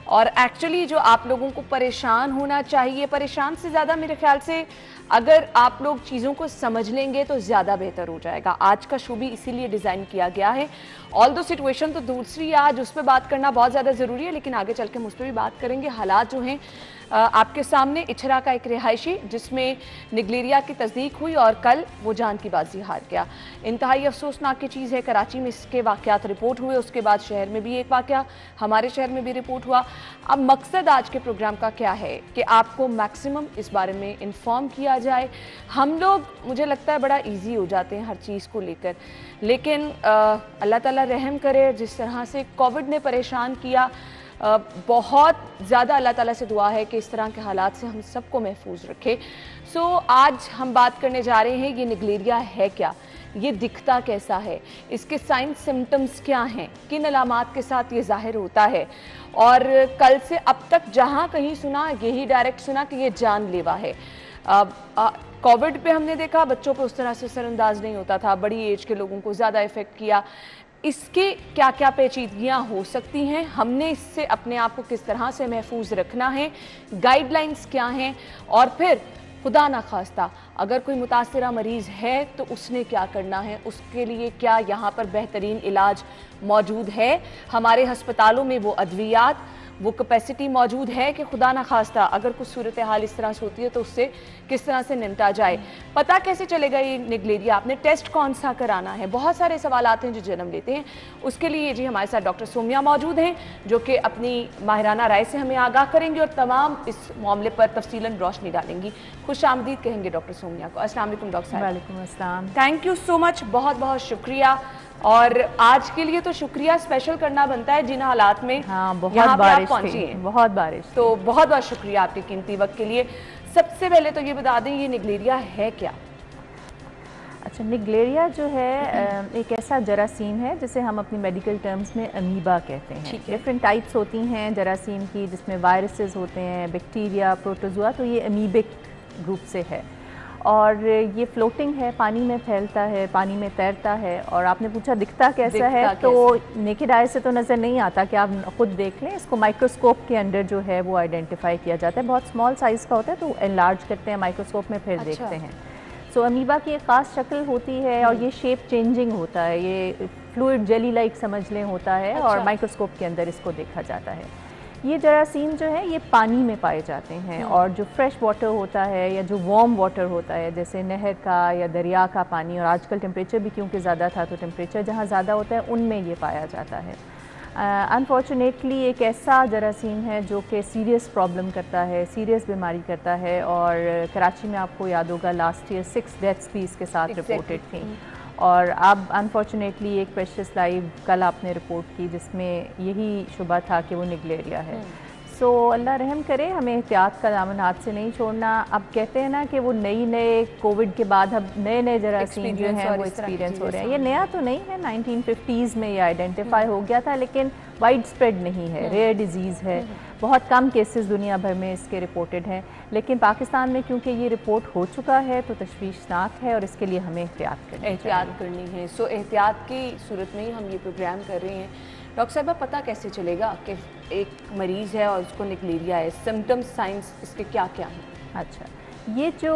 और एक्चुअली जो आप लोगों को परेशान होना चाहिए, परेशान से ज़्यादा मेरे ख्याल से अगर आप लोग चीज़ों को समझ लेंगे तो ज़्यादा बेहतर हो जाएगा। आज का शो भी इसीलिए डिज़ाइन किया गया है। ऑल दो सिचुएशन तो दूसरी आज उस पर बात करना बहुत ज़्यादा ज़रूरी है, लेकिन आगे चल के हम उस पर भी बात करेंगे। हालात जो हैं आपके सामने, इछरा का एक रिहायशी जिसमें निगलेरिया की तस्दीक हुई और कल वो जान की बाजी हार गया। इंतहाई अफसोसनाक की चीज़ है, कराची में इसके वाक़यात रिपोर्ट हुए, उसके बाद शहर में भी एक वाक़या हमारे शहर में भी रिपोर्ट हुआ। अब मकसद आज के प्रोग्राम का क्या है कि आपको मैक्सिमम इस बारे में इन्फॉर्म किया जाए। हम लोग मुझे लगता है बड़ा ईजी हो जाते हैं हर चीज़ को लेकर, लेकिन अल्लाह ताला रहम करे। जिस तरह से कोविड ने परेशान किया, बहुत ज़्यादा अल्लाह ताला से दुआ है कि इस तरह के हालात से हम सबको महफूज रखे। सो आज हम बात करने जा रहे हैं ये निगलेरिया है क्या, ये दिखता कैसा है, इसके साइंस सिम्टम्स क्या हैं, किन अलामात के साथ ये जाहिर होता है। और कल से अब तक जहाँ कहीं सुना यही डायरेक्ट सुना कि ये जानलेवा है। कोविड पे हमने देखा बच्चों पे उस तरह से असरअंदाज नहीं होता था, बड़ी एज के लोगों को ज़्यादा इफ़ेक्ट किया। इसके क्या क्या पेचीदगियाँ हो सकती हैं, हमने इससे अपने आप को किस तरह से महफूज रखना है, गाइडलाइंस क्या हैं, और फिर खुदा ना खास्ता अगर कोई मुतासरा मरीज़ है तो उसने क्या करना है, उसके लिए क्या यहाँ पर बेहतरीन इलाज मौजूद है, हमारे हस्पतालों में वो अद्वियात, वो कैपेसिटी मौजूद है कि खुदा ना खास्ता अगर कुछ सूरत हाल इस तरह से होती है तो उससे किस तरह से निपटा जाए। पता कैसे चलेगा ये निगलेरिया, आपने टेस्ट कौन सा कराना है, बहुत सारे सवालात हैं जो जन्म लेते हैं। उसके लिए जी हमारे साथ डॉक्टर सोमिया मौजूद हैं जो कि अपनी माहिराना राय से हमें आगाह करेंगी और तमाम इस मामले पर तफसीलन रोशनी डालेंगी। खुश आमदीद कहेंगे डॉक्टर सोमिया को। अस्सलाम वालेकुम डॉक्टर साहब। वालेकुम अस्सलाम। थैंक यू सो मच, बहुत बहुत शुक्रिया। और आज के लिए तो शुक्रिया स्पेशल करना बनता है जिन हालात में बहुत बारिश पहुंची है, बहुत बारिश, तो बहुत बहुत शुक्रिया आपके कीमती वक्त के लिए। सबसे पहले तो ये बता दें ये निगलेरिया है क्या? अच्छा, निगलेरिया जो है एक ऐसा जरासीम है जिसे हम अपनी मेडिकल टर्म्स में अमीबा कहते हैं। डिफरेंट टाइप्स होती हैं जरासीम की, जिसमें वायरसेस होते हैं, बैक्टीरिया, प्रोटोजोआ, तो ये अमीबिक ग्रुप से है और ये फ्लोटिंग है, पानी में फैलता है, पानी में तैरता है। और आपने पूछा दिखता कैसा है, तो नेकेड आई से तो नज़र नहीं आता कि आप खुद देख लें, इसको माइक्रोस्कोप के अंडर जो है वो आइडेंटिफाई किया जाता है। बहुत स्मॉल साइज़ का होता है तो एनलार्ज करते हैं माइक्रोस्कोप में, फिर देखते हैं। सो अमीबा की एक ख़ास शक्ल होती है और ये शेप चेंजिंग होता है, ये फ्लूइड जेली लाइक समझ लें होता है और माइक्रोस्कोप के अंदर इसको देखा जाता है। ये जरासीम जो है ये पानी में पाए जाते हैं और जो फ्रेश वाटर होता है या जो वार्म वाटर होता है जैसे नहर का या दरिया का पानी, और आजकल टेम्परेचर भी क्योंकि ज़्यादा था तो टेम्परेचर जहाँ ज़्यादा होता है उनमें ये पाया जाता है। अनफॉर्चुनेटली एक ऐसा जरासीम है जो कि सीरियस प्रॉब्लम करता है, सीरियस बीमारी करता है। और कराची में आपको याद होगा लास्ट ईयर 6 डेथ्स भी इसके साथ रिपोर्टेड थी। और अब अनफॉर्चुनेटली एक प्रेशियस लाइव कल आपने रिपोर्ट की जिसमें यही शुबा था कि वो निगलेरिया है। सो अल्लाह रहम करे, हमें एहतियात का दामन हाथ से नहीं छोड़ना। अब कहते हैं ना कि वो नए कोविड के बाद अब नए जरासीम जो हैं वो एक्सपीरियंस हो रहे हैं। ये नया तो नहीं है, 1950s में ये आइडेंटिफाई हो गया था, लेकिन वाइड स्प्रेड नहीं है, रेयर डिजीज़ है। बहुत कम केसेस दुनिया भर में इसके रिपोर्टेड हैं, लेकिन पाकिस्तान में क्योंकि ये रिपोर्ट हो चुका है तो तशवीशनाक है और इसके लिए हमें एहतियात करनी है। सो एहतियात की सूरत में ही हम ये प्रोग्राम कर रहे हैं। डॉक्टर साहबा, पता कैसे चलेगा कि एक मरीज़ है और उसको निगलेरिया है, सिम्टम्स साइंस इसके क्या क्या हैं? अच्छा, ये जो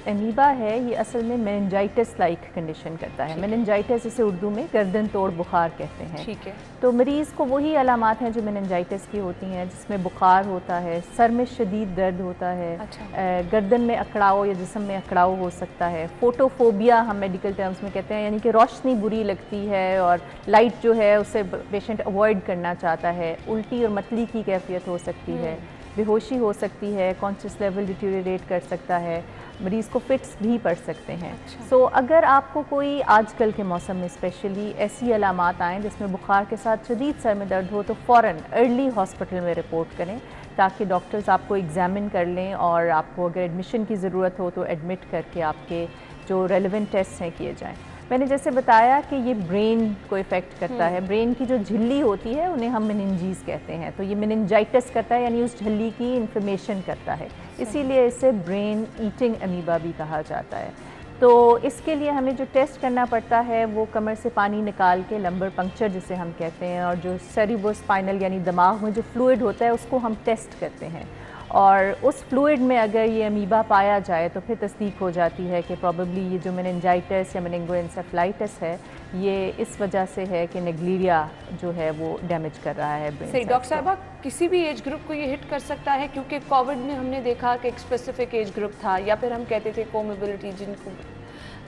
अमीबा है ये असल में मेनिंजाइटिस लाइक कंडीशन करता है। मेनिंजाइटिस इसे उर्दू में गर्दन तोड़ बुखार कहते हैं। ठीक है। तो मरीज़ को वही अलामात हैं जो मेनिंजाइटिस की होती हैं, जिसमें बुखार होता है, सर में शदीद दर्द होता है, गर्दन में अकड़ाव या जिस्म में अकड़ाव हो सकता है। फोटोफोबिया हम मेडिकल टर्म्स में कहते हैं, यानी कि रोशनी बुरी लगती है और लाइट जो है उसे पेशेंट अवॉइड करना चाहता है। उल्टी और मतली की कैफियत हो सकती है, बेहोशी हो सकती है, कॉन्शियस लेवल डिटेरियोरेट कर सकता है, मरीज़ को फिट्स भी पड़ सकते हैं। सो अगर आपको कोई आजकल के मौसम में स्पेशली ऐसी अलामात आएँ जिसमें बुखार के साथ शदीद सर में दर्द हो तो फ़ौरन अर्ली हॉस्पिटल में रिपोर्ट करें ताकि डॉक्टर्स आपको एग्ज़ामिन कर लें और आपको अगर एडमिशन की ज़रूरत हो तो एडमिट करके आपके जो रेलेवेंट टेस्ट हैं किए जाएँ। मैंने जैसे बताया कि ये ब्रेन को इफ़ेक्ट करता है, ब्रेन की जो झिल्ली होती है उन्हें हम मेनिंजीज कहते हैं, तो ये मेनिंजाइटिस करता है यानी उस झिल्ली की इन्फ्लेमेशन करता है, इसीलिए इसे ब्रेन ईटिंग अमीबा भी कहा जाता है। तो इसके लिए हमें जो टेस्ट करना पड़ता है वो कमर से पानी निकाल के लंबर पंक्चर जिसे हम कहते हैं, और जो सेरिब्रोस्पाइनल यानी दिमाग में जो फ्लूइड होता है उसको हम टेस्ट करते हैं, और उस फ्लूइड में अगर ये अमीबा पाया जाए तो फिर तस्दीक हो जाती है कि प्रॉबेबली ये जो मेनिंजाइटिस या मेनिंगोएंसेफेलाइटिस है ये इस वजह से है कि नेग्लेरिया जो है वो डैमेज कर रहा है ब्रेन। सही डॉक्टर साहबा, किसी भी एज ग्रुप को ये हिट कर सकता है? क्योंकि कोविड में हमने देखा कि एक स्पेसिफिक एज ग्रुप था, या फिर हम कहते थे कोमोबिलिटी, जिनको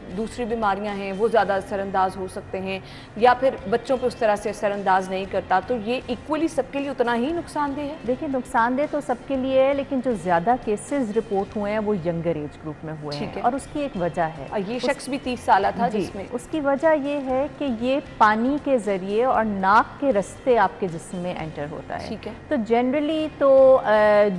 दूसरी बीमारियां हैं वो ज़्यादा असरअंदाज हो सकते हैं, या फिर बच्चों पे उस तरह से असरअंदाज नहीं करता, तो ये इक्वली सबके लिए उतना ही नुकसानदेह है? देखिए, नुकसानदेह तो सबके लिए है, लेकिन जो ज़्यादा केसेस रिपोर्ट हुए हैं वो यंगर एज ग्रुप में हुए हैं, और उसकी एक वजह है। ये शख्स भी 30 साल था जिसमें, उसकी वजह ये है कि ये पानी के ज़रिए और नाक के रास्ते आपके जिस्म में एंटर होता है। ठीक है। तो जनरली तो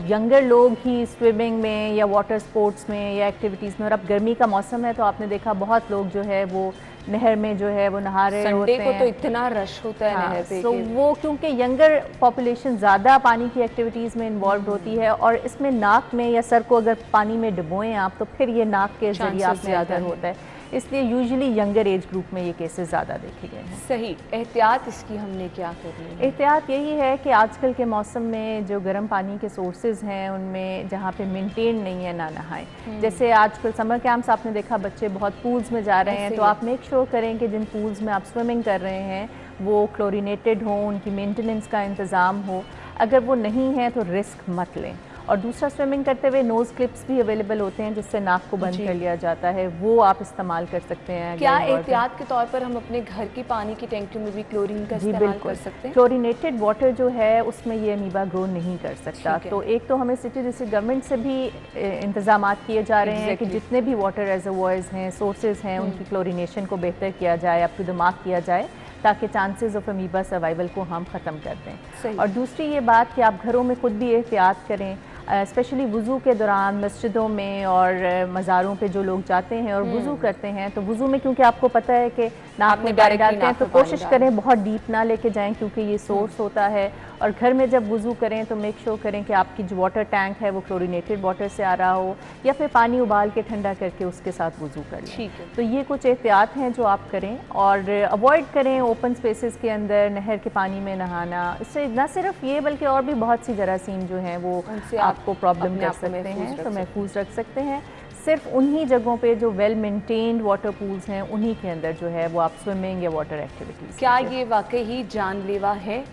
यंगर लोग ही स्विमिंग में या वाटर स्पोर्ट्स में या एक्टिविटीज़ में, और अब गर्मी का मौसम है तो आपने देखा बहुत लोग जो है वो नहर में जो है वो नहा रहे होते हैं। संडे को तो इतना रश होता है नहर पे। तो वो क्योंकि यंगर पॉपुलेशन ज़्यादा पानी की एक्टिविटीज़ में इन्वॉल्व होती है, और इसमें नाक में या सर को अगर पानी में डुबोएं आप तो फिर ये नाक के जरिए आप ज़्यादा होता है, इसलिए यूजुअली यंगर एज ग्रुप में ये केसेस ज़्यादा देखे गए हैं। सही। एहतियात इसकी हमने क्या करनी है? एहतियात यही है कि आजकल के मौसम में जो गर्म पानी के सोर्सेज हैं उनमें जहाँ पे मेंटेन नहीं है ना नहाएं। जैसे आजकल समर कैंप्स आपने देखा बच्चे बहुत पूल्स में जा रहे हैं, तो आप मेक श्योर करें कि जिन पूल्स में आप स्विमिंग कर रहे हैं वो क्लोरीनेटेड हों, उनकी मेंटेनेंस का इंतज़ाम हो। अगर वो नहीं है तो रिस्क मत लें। और दूसरा, स्विमिंग करते हुए नोज़ क्लिप्स भी अवेलेबल होते हैं जिससे नाक को बंद कर लिया जाता है, वो आप इस्तेमाल कर सकते हैं। क्या एहतियात के तौर पर हम अपने घर की पानी की टैंकियों में भी क्लोरीन का इस्तेमाल कर सकते हैं? क्लोरीनेटेड वाटर जो है उसमें ये अमीबा ग्रो नहीं कर सकता। तो एक तो हमें सिटी डिस्ट्रिक्ट गवर्नमेंट से भी इंतजाम किए जा रहे हैं कि जितने भी वाटर रेजर्वॉयर्स हैं, सोर्सेज हैं, उनकी क्लोरीनेशन को बेहतर किया जाए, अप टू द मार्क किया जाए, ताकि चांसेस ऑफ अमीबा सर्वाइवल को हम ख़त्म कर दें। और दूसरी ये बात कि आप घरों में खुद भी एहतियात करें, स्पेशली वज़ू के दौरान मस्जिदों में और मज़ारों पे जो लोग जाते हैं और वज़ू करते हैं, तो वज़ू में क्योंकि आपको पता है कि नाक में डायरेक्ट डालते हैं, तो कोशिश करें बहुत डीप ना लेके जाएं क्योंकि ये सोर्स होता है। और घर में जब वज़ू करें तो मेक श्योर करें कि आपकी जो वाटर टैंक है वो क्लोरीनेटेड वाटर से आ रहा हो, या फिर पानी उबाल के ठंडा करके उसके साथ वज़ू कर लें। तो ये कुछ एहतियात हैं जो आप करें, और अवॉइड करें ओपन स्पेसेस के अंदर नहर के पानी में नहाना। इससे न सिर्फ ये बल्कि और भी बहुत सी जरासीम जो हैं वो आपको प्रॉब्लम कर सकते हैं, तो महफूज रख सकते हैं। सिर्फ उन्हीं जगहों पे जो वेल मेंटेन्ड वाटर पूल्स हैं उन्हीं के अंदर जो है वो आप स्विमिंग या वाटर एक्टिविटीज़। क्या ये वाकई ही जानलेवा है?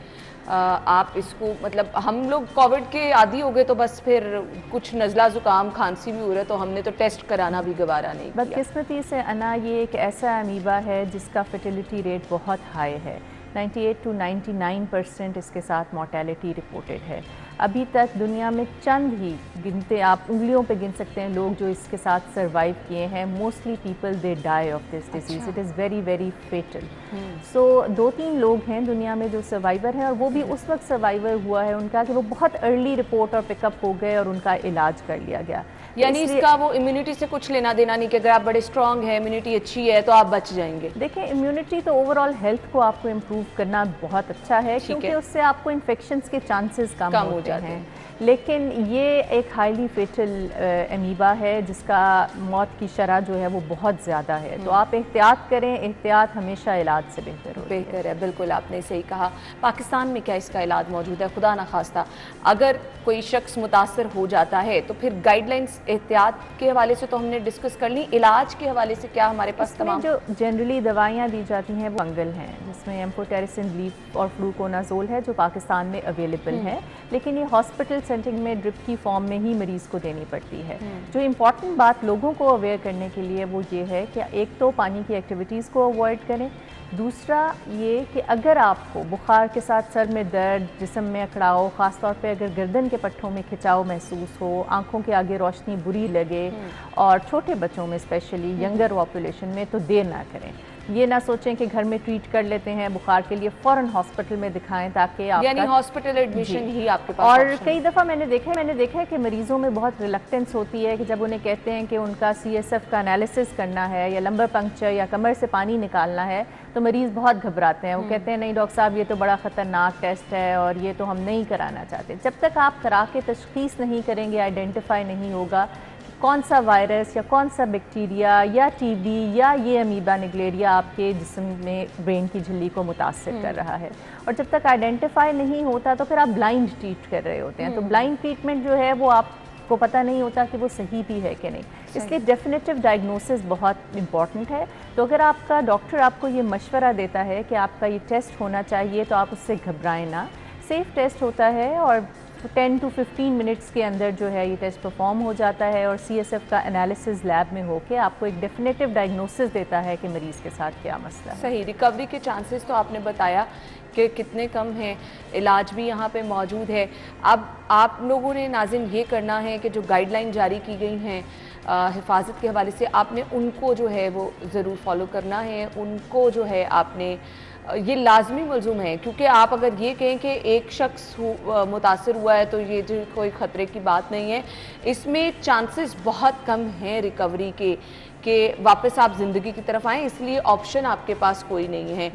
आप इसको, मतलब हम लोग कोविड के आदी हो गए तो बस फिर कुछ नज़ला ज़ुकाम खांसी भी हो रहा है तो हमने तो टेस्ट कराना भी गवारा नहीं किया। बदकिस्मती से अना ये एक ऐसा अमीबा है जिसका फर्टिलिटी रेट बहुत हाई है, 98 to 99% इसके साथ मोर्टेलिटी रिपोर्टेड है। अभी तक दुनिया में चंद ही गिनते, आप उंगलियों पे गिन सकते हैं लोग जो इसके साथ सरवाइव किए हैं। Mostly people they die of this disease, it is very very fatal. So 2-3 लोग हैं दुनिया में जो सर्वाइवर हैं, और वो भी उस वक्त सर्वाइवर हुआ है उनका कि वो बहुत अर्ली रिपोर्ट और पिकअप हो गए और उनका इलाज कर लिया गया। यानी इसका वो इम्यूनिटी से कुछ लेना देना नहीं कि अगर आप बड़े स्ट्रांग हैं, इम्यूनिटी अच्छी है तो आप बच जाएंगे। देखिए, इम्यूनिटी तो ओवरऑल हेल्थ को आपको इम्प्रूव करना बहुत अच्छा है, क्योंकि उससे आपको इन्फेक्शंस के चांसेस कम हो जाते हैं। लेकिन ये एक हाईली फेटल अमीबा है जिसका मौत की शरह जो है वो बहुत ज़्यादा है। तो आप एहतियात करें, एहतियात हमेशा इलाज से बेहतर है। बिल्कुल आपने सही कहा। पाकिस्तान में क्या इसका इलाज मौजूद है? खुदा न खास्ता अगर कोई शख्स मुतासर हो जाता है तो फिर गाइडलाइंस एहतियात के हवाले से तो हमने डिस्कस कर ली, इलाज के हवाले से क्या हमारे पास तमाम जो जनरली दवाइयाँ दी जाती हैं वो फंगल हैं, जिसमें एम्फोटेरिसिन लीफ और फ्लूकोनाजोल है जो पाकिस्तान में अवेलेबल है, लेकिन ये हॉस्पिटल सेटिंग में ड्रिप की फॉर्म में ही मरीज़ को देनी पड़ती है। जो इम्पॉर्टेंट बात लोगों को अवेयर करने के लिए वो ये है कि एक तो पानी की एक्टिविटीज़ को अवॉइड करें, दूसरा ये कि अगर आपको बुखार के साथ सर में दर्द, जिस्म में अकड़ाव, ख़ासतौर पे अगर गर्दन के पट्टों में खिंचाव महसूस हो, आंखों के आगे रोशनी बुरी लगे, और छोटे बच्चों में स्पेशली यंगर पॉपुलेशन में, तो देर ना करें। ये ना सोचें कि घर में ट्रीट कर लेते हैं बुखार के लिए, फ़ौरन हॉस्पिटल में दिखाएं ताकि आप, यानी हॉस्पिटल एडमिशन ही आपके पास। और कई दफ़ा मैंने देखा है कि मरीज़ों में बहुत रिलक्टेंस होती है कि जब उन्हें कहते हैं कि उनका CSF का एनालिसिस करना है या लंबर पंक्चर या कमर से पानी निकालना है, तो मरीज़ बहुत घबराते हैं। वो कहते हैं नहीं डॉक्टर साहब ये तो बड़ा ख़तरनाक टेस्ट है और ये तो हम नहीं कराना चाहते। जब तक आप करा के तशख़ीस नहीं करेंगे, आइडेंटिफाई नहीं होगा कौन सा वायरस या कौन सा बैक्टीरिया या टीबी या ये अमीबा निग्लेरिया आपके जिस्म में ब्रेन की झिल्ली को मुतासिर कर रहा है। और जब तक आइडेंटिफाई नहीं होता तो फिर आप ब्लाइंड ट्रीट कर रहे होते हैं। तो ब्लाइंड ट्रीटमेंट जो है वो आपको पता नहीं होता कि वो सही भी है कि नहीं, इसलिए डेफिनेटिव डायग्नोसिस बहुत इंपॉर्टेंट है। तो अगर आपका डॉक्टर आपको ये मशवरा देता है कि आपका ये टेस्ट होना चाहिए तो आप उससे घबराएं ना। सेफ टेस्ट होता है और 10 to 15 मिनट्स के अंदर जो है ये टेस्ट परफॉर्म हो जाता है और CSF का एनालिसिस लैब में होके आपको एक डेफिनेटिव डायग्नोसिस देता है कि मरीज़ के साथ क्या मसला है। सही, रिकवरी के चांसेस तो आपने बताया कि कितने कम हैं, इलाज भी यहाँ पे मौजूद है। अब आप लोगों ने नाज़रीन ये करना है कि जो गाइडलाइन जारी की गई हैं हिफाजत के हवाले से, आपने उनको जो है वो ज़रूर फॉलो करना है। उनको जो है आपने ये लाजमी मलजूम है, क्योंकि आप अगर ये कहें कि एक शख्स मुतासर हुआ है तो ये जो कोई ख़तरे की बात नहीं है, इसमें चांसेस बहुत कम हैं रिकवरी के कि वापस आप ज़िंदगी की तरफ आएँ, इसलिए ऑप्शन आपके पास कोई नहीं है।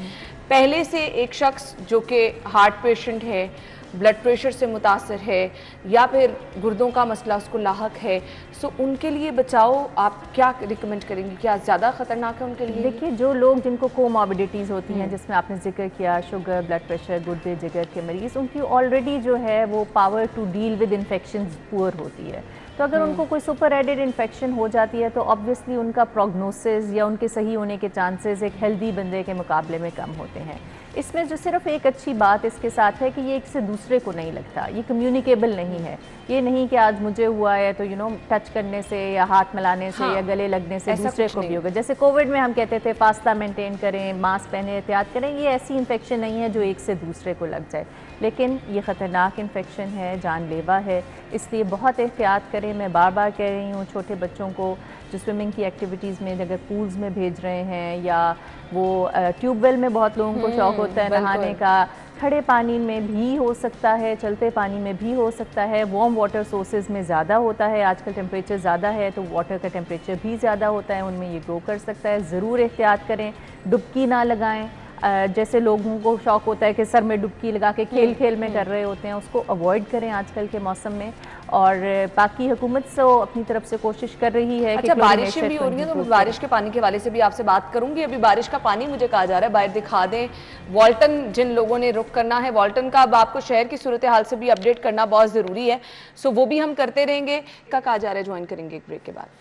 पहले से एक शख्स जो कि हार्ट पेशेंट है, ब्लड प्रेशर से मुतासर है या फिर गुर्दों का मसला उसको लाहक है, सो उनके लिए बचाओ आप क्या रिकमेंड करेंगी? क्या ज़्यादा ख़तरनाक है उनके लिए? देखिए, जो लोग जिनको कोमॉर्बिडिटीज़ होती हैं, जिसमें आपने जिक्र किया शुगर, ब्लड प्रेशर, गुर्दे जिगर के मरीज़, उनकी ऑलरेडी जो है वो power to deal with infections poor होती है। तो अगर उनको कोई सुपर एडेड इन्फेक्शन हो जाती है तो ऑब्वियसली उनका प्रोग्नोसिस या उनके सही होने के चांसेस एक हेल्दी बंदे के मुकाबले में कम होते हैं। इसमें जो सिर्फ एक अच्छी बात इसके साथ है कि ये एक से दूसरे को नहीं लगता, ये कम्युनिकेबल नहीं है। ये नहीं कि आज मुझे हुआ है तो टच करने से या हाथ मिलाने से या गले लगने से दूसरे को भी होगा। जैसे कोविड में हम कहते थे फासला मेंटेन करें, मास्क पहने, एहतियात करें, ये ऐसी इन्फेक्शन नहीं है जो एक से दूसरे को लग जाए, लेकिन ये ख़तरनाक इन्फेक्शन है, जानलेवा है, इसलिए बहुत एहतियात करें। मैं बार बार कह रही हूँ, छोटे बच्चों को जो स्विमिंग की एक्टिविटीज़ में अगर पूल्स में भेज रहे हैं या वो ट्यूबवेल में बहुत लोगों को शौक़ होता है नहाने का, खड़े पानी में भी हो सकता है, चलते पानी में भी हो सकता है, वार्म वाटर सोर्सेज में ज़्यादा होता है, आजकल टेम्परेचर ज़्यादा है तो वाटर का टेम्परेचर भी ज़्यादा होता है, उनमें ये ग्रो कर सकता है। ज़रूर एहतियात करें, डुबकी ना लगाएं। जैसे लोगों को शौक़ होता है कि सर में डुबकी लगा के खेल खेल में कर रहे होते हैं, उसको अवॉइड करें आजकल के मौसम में। और बाकी हुकूमत से अपनी तरफ से कोशिश कर रही है। अच्छा, बारिशें भी हो रही हैं तो बारिश के पानी के हवाले से भी आपसे बात करूंगी। अभी बारिश का पानी मुझे कहा जा रहा है बाहर दिखा दें। वॉल्टन जिन लोगों ने रुख करना है, वॉल्टन का अब आपको शहर की सूरत हाल से भी अपडेट करना बहुत ज़रूरी है, सो वो भी हम करते रहेंगे। क्या कहा जा रहा है, ज्वाइन करेंगे एक ब्रेक के बाद।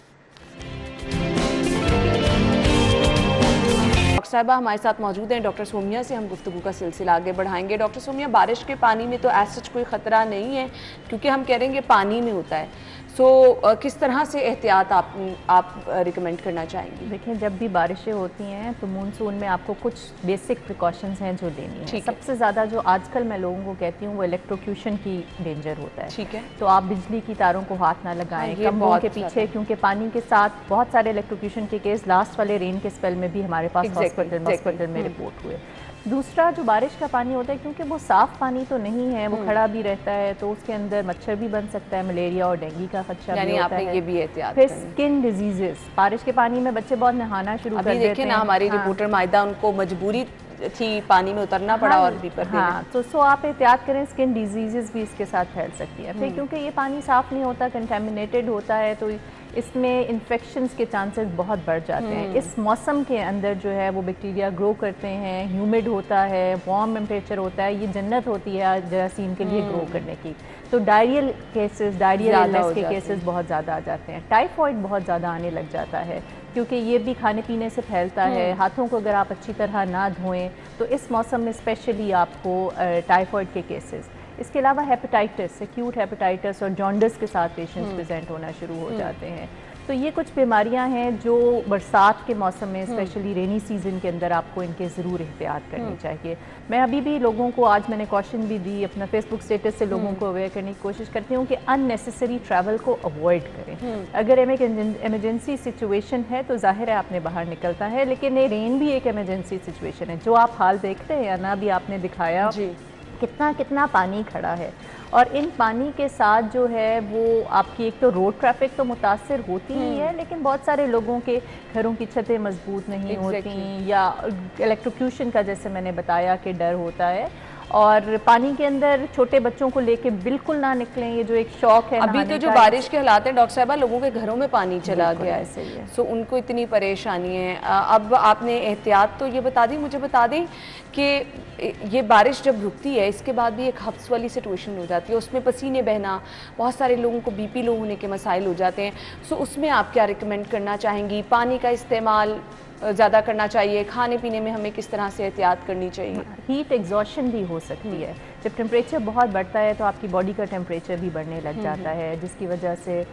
डॉक्टर साहिबा हमारे साथ मौजूद हैं, डॉक्टर सोमिया से हम गुफ्तगू का सिलसिला आगे बढ़ाएंगे। डॉक्टर सोमिया, बारिश के पानी में तो ऐसा कोई ख़तरा नहीं है क्योंकि हम कह रहे हैं कि पानी में होता है, सो किस तरह से एहतियात आप रिकमेंड करना चाहेंगी? देखिए, जब भी बारिशें होती हैं तो मानसून में आपको कुछ बेसिक प्रिकॉशंस हैं जो लेनी है। सबसे ज़्यादा जो आजकल मैं लोगों को कहती हूँ वो इलेक्ट्रोक्यूशन की डेंजर होता है। ठीक है, तो आप बिजली की तारों को हाथ ना लगाएं कमरों के पीछे, क्योंकि पानी के साथ बहुत सारे इलेक्ट्रोक्यूशन के केस लास्ट वाले रेन के स्पेल में भी हमारे पास हॉस्पिटल में रिपोर्ट हुए। दूसरा, जो बारिश का पानी होता है क्योंकि वो साफ़ पानी तो नहीं है, वो खड़ा भी रहता है तो उसके अंदर मच्छर भी बन सकता है, मलेरिया और डेंगू का खदशा भी होता है। ये भी एहतियात। फिर स्किन डिजीजेस, बारिश के पानी में बच्चे बहुत नहाना शुरू कर देते हैं ना, हमारी रिपोर्टर मायदा, उनको मजबूरी थी पानी में उतरना पड़ा और भी तो आप एहतियात करें, स्किन डिजीजेस भी इसके साथ फैल सकती है। फिर क्योंकि ये पानी साफ़ नहीं होता, कंटेमिनेटेड होता है, तो इसमें इन्फेक्शंस के चांसेस बहुत बढ़ जाते हैं। इस मौसम के अंदर जो है वो बैक्टीरिया ग्रो करते हैं, ह्यूमिड होता है, वार्म टेम्परेचर होता है, ये जन्नत होती है जरासीम के लिए ग्रो करने की। तो डायरियल केसेस, डायरियल इलनेस के केसेस बहुत ज़्यादा आ जाते हैं। टाइफॉइड बहुत ज़्यादा आने लग जाता है क्योंकि ये भी खाने पीने से फैलता है। हाथों को अगर आप अच्छी तरह ना धोएं तो इस मौसम में स्पेशली आपको टाइफॉइड के केसेस, इसके अलावा हेपेटाइटिस, एक्यूट हेपेटाइटिस और जॉन्डिस के साथ पेशेंट्स प्रेजेंट होना शुरू हो जाते हैं। तो ये कुछ बीमारियां हैं जो बरसात के मौसम में, स्पेशली रेनी सीजन के अंदर आपको इनके ज़रूर एहतियात करनी चाहिए। मैं अभी भी लोगों को, आज मैंने कॉशन भी दी अपना फेसबुक स्टेटस से, लोगों को अवेयर करने की कोशिश करती हूँ कि अननेसेसरी ट्रैवल को अवॉइड करें। अगर इमरजेंसी सिचुएशन है तो जाहिर है आपने बाहर निकलता है, लेकिन ये रेन भी एक इमरजेंसी सिचुएशन है। जो आप हाल देख रहे हैं ना, भी आपने दिखाया कितना पानी खड़ा है, और इन पानी के साथ जो है वो आपकी एक तो रोड ट्रैफिक तो मुतासर होती ही है, लेकिन बहुत सारे लोगों के घरों की छतें मजबूत नहीं होती, या इलेक्ट्रोक्यूशन का जैसे मैंने बताया कि डर होता है। और पानी के अंदर छोटे बच्चों को लेके बिल्कुल ना निकलें, ये जो एक शौक है। अभी तो जो बारिश के हालात हैं डॉक्टर साहबा, लोगों के घरों में पानी चला गया है, सो उनको इतनी परेशानी है। अब आपने एहतियात तो ये बता दी, मुझे बता दें कि ये बारिश जब रुकती है इसके बाद भी एक हब्स वाली सिचुएशन हो जाती है, उसमें पसीने बहना, बहुत सारे लोगों को बीपी लो होने के मसाइल हो जाते हैं। सो उसमें आप क्या रिकमेंड करना चाहेंगी? पानी का इस्तेमाल ज़्यादा करना चाहिए? खाने पीने में हमें किस तरह से एहतियात करनी चाहिए? हीट एग्जॉशन भी हो सकती है, जब टेम्परेचर बहुत बढ़ता है तो आपकी बॉडी का टेम्परेचर भी बढ़ने लग जाता है, जिसकी वजह से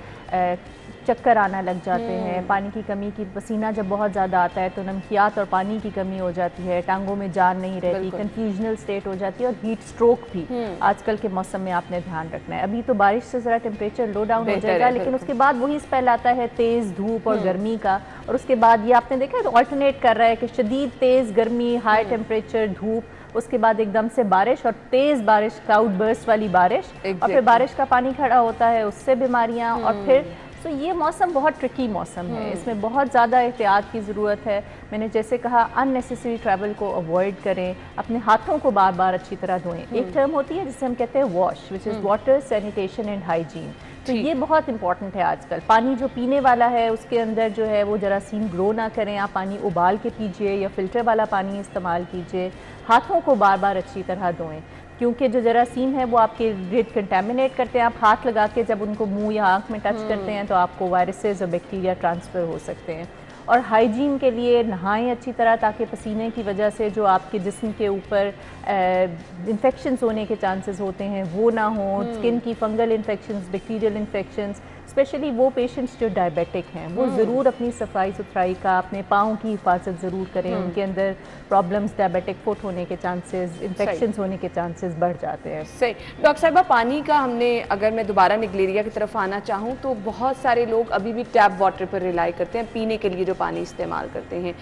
चक्कर आना लग जाते हैं। पानी की कमी की, पसीना जब बहुत ज़्यादा आता है तो नमकियात और पानी की कमी हो जाती है, टांगों में जान नहीं रहती, कंफ्यूजनल स्टेट हो जाती है और हीट स्ट्रोक भी आजकल के मौसम में आपने ध्यान रखना है। अभी तो बारिश से ज़रा टेम्परेचर लो डाउन हो जाएगा, लेकिन उसके बाद वही स्पेल आता है तेज़ धूप और गर्मी का, और उसके बाद ये आपने देखा है तो ऑल्टरनेट कर रहा है कि शदीद तेज़ गर्मी, हाई टेम्परेचर, धूप, उसके बाद एकदम से बारिश और तेज़ बारिश, क्लाउड बर्स्ट वाली बारिश, और फिर बारिश का पानी खड़ा होता है, उससे बीमारियाँ, और फिर तो ये मौसम बहुत ट्रिकी मौसम है, इसमें बहुत ज़्यादा एहतियात की ज़रूरत है। मैंने जैसे कहा, अननेसेसरी ट्रैवल को अवॉइड करें, अपने हाथों को बार बार अच्छी तरह धोएं। एक टर्म होती है जिसे हम कहते हैं wash, which is water, sanitation and hygiene. तो ये बहुत इंपॉर्टेंट है आजकल। पानी जो पीने वाला है उसके अंदर जो है वो जरासीम ग्रो ना करें, आप पानी उबाल के पीजिए या फिल्टर वाला पानी इस्तेमाल कीजिए। हाथों को बार बार अच्छी तरह धोएं, क्योंकि जो जरासीम है वो आपके इर्द कंटेमिनेट करते हैं। आप हाथ लगा के जब उनको मुंह या आंख में टच करते हैं तो आपको वायरसेस और बैक्टीरिया ट्रांसफ़र हो सकते हैं। और हाइजीन के लिए नहाएं अच्छी तरह, ताकि पसीने की वजह से जो आपके जिस्म के ऊपर इन्फेक्शंस होने के चांसेस होते हैं वो ना हो। स्किन की fungal infections, bacterial infections, specially वो पेशेंट्स जो डायबिटिक हैं वो ज़रूर अपनी सफाई सुथराई का, अपने पाँव की हिफाजत ज़रूर करें। उनके अंदर प्रॉब्लम्स, डायबिटिक फुट होने के चांसेस, इन्फेक्शंस होने के चांसेस बढ़ जाते हैं। सही। डॉक्टर साहिबा, पानी का हमने, अगर मैं दोबारा निगलेरिया की तरफ आना चाहूँ तो बहुत सारे लोग अभी भी टैप वाटर पर रिलाई करते हैं, पीने के लिए जो पानी इस्तेमाल करते हैं।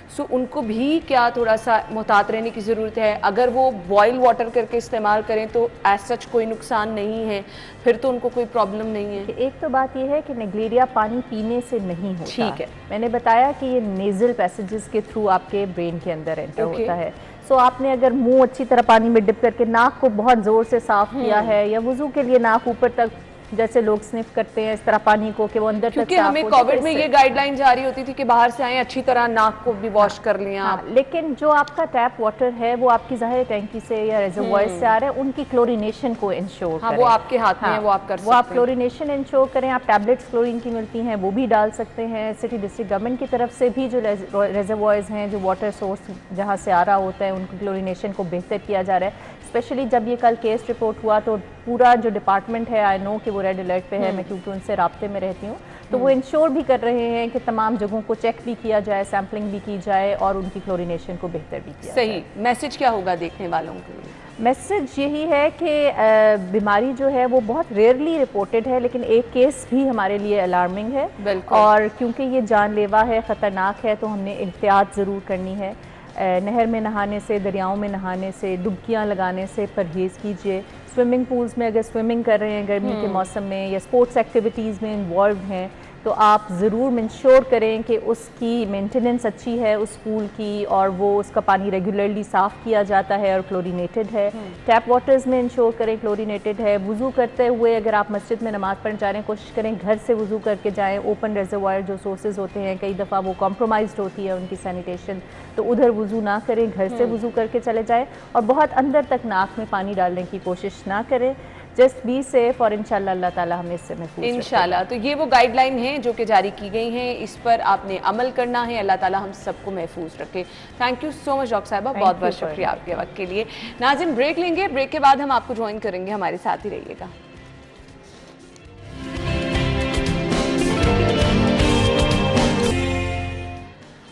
सो उनको भी क्या थोड़ा सा मुहतात रहने की ज़रूरत है? अगर वो बॉयल वाटर करके इस्तेमाल करें तो एज सच कोई नुकसान नहीं है, फिर तो उनको कोई प्रॉब्लम नहीं है? एक तो बात यह है कि निगलेरिया पानी पीने से नहीं होता। ठीक है, मैंने बताया कि ये नेज़ल पैसेजेस के थ्रू आपके ब्रेन के अंदर एंटर होता है। सो आपने अगर मुंह अच्छी तरह पानी में डिप करके नाक को बहुत ज़ोर से साफ किया है, या वुज़ू के लिए नाक ऊपर तक जैसे लोग स्निफ करते हैं इस तरह पानी को कि वो अंदर तक साफ हो, क्योंकि हमें कोविड में ये गाइडलाइन जारी होती थी कि बाहर से आए अच्छी तरह नाक को भी वॉश कर लिया। हाँ, लेकिन जो आपका टैप वाटर है वो आपकी ज़ाहिर टैंकी से या रिजर्वॉयर से आ रहा है, उनकी क्लोरीनेशन को इंश्योर करें। वो आपके हाथ में है, वो आप कर सकते हैं। वो आप क्लोरीनेशन इंश्योर करें। आप टैबलेट्स क्लोरीन की मिलती हैं वो भी डाल सकते हैं। सिटी डिस्ट्रिक्ट गवर्नमेंट की तरफ से भी जो रिजर्वॉयर्स हैं, जो वाटर सोर्स जहाँ से आ रहा होता है, उनको क्लोरीनेशन को बेहतर किया जा रहा है। स्पेशली जब ये कल केस रिपोर्ट हुआ तो पूरा जो डिपार्टमेंट है, आई नो कि वो रेड अलर्ट पे है, मैं क्योंकि उनसे राब्ते में रहती हूँ, तो वो इंश्योर भी कर रहे हैं कि तमाम जगहों को चेक भी किया जाए, सैम्पलिंग भी की जाए और उनकी क्लोरीनेशन को बेहतर भी किया जाए। सही। मैसेज क्या होगा देखने वालों के लिए? मैसेज यही है कि बीमारी जो है वो बहुत रेयरली रिपोर्टेड है, लेकिन एक केस भी हमारे लिए अलार्मिंग है, और क्योंकि ये जानलेवा है, ख़तरनाक है, तो हमने एहतियात ज़रूर करनी है। नहर में नहाने से, दरियाओं में नहाने से, डुबकियां लगाने से परहेज़ कीजिए। स्विमिंग पूल्स में अगर स्विमिंग कर रहे हैं गर्मी के मौसम में, या स्पोर्ट्स एक्टिविटीज़ में इन्वॉल्व हैं, तो आप ज़रूर इंश्योर करें कि उसकी मेंटेनेंस अच्छी है उस पूल की, और वो उसका पानी रेगुलरली साफ़ किया जाता है और क्लोरीनेटेड है। टैप वाटर्स में इंश्योर करें क्लोरीनेटेड है। वुज़ू करते हुए अगर आप मस्जिद में नमाज़ पढ़ने जा रहे हैं, कोशिश करें घर से वुज़ू करके जाएं। ओपन रिजर्वायर जो सोर्सेज होते हैं कई दफ़ा वो कॉम्प्रोमाइज़्ड होती है उनकी सैनिटेशन, तो उधर वुज़ू ना करें, घर से वुज़ू करके चले जाएँ, और बहुत अंदर तक नाक में पानी डालने की कोशिश ना करें। जस्ट बी सेफ, और इंशाल्लाह अल्लाह ताला हमें इससे महफूज रखेगा। इंशाल्लाह। तो ये वो गाइडलाइन है जो कि जारी की गई हैं, इस पर आपने अमल करना है। अल्लाह ताला हम सबको महफूज रखे। Thank you so much doctor साहिबा, बहुत बहुत शुक्रिया आपके वक्त के लिए। नाज़रीन, ब्रेक लेंगे, ब्रेक के बाद हम आपको ज्वाइन करेंगे, हमारे साथ ही रहिएगा।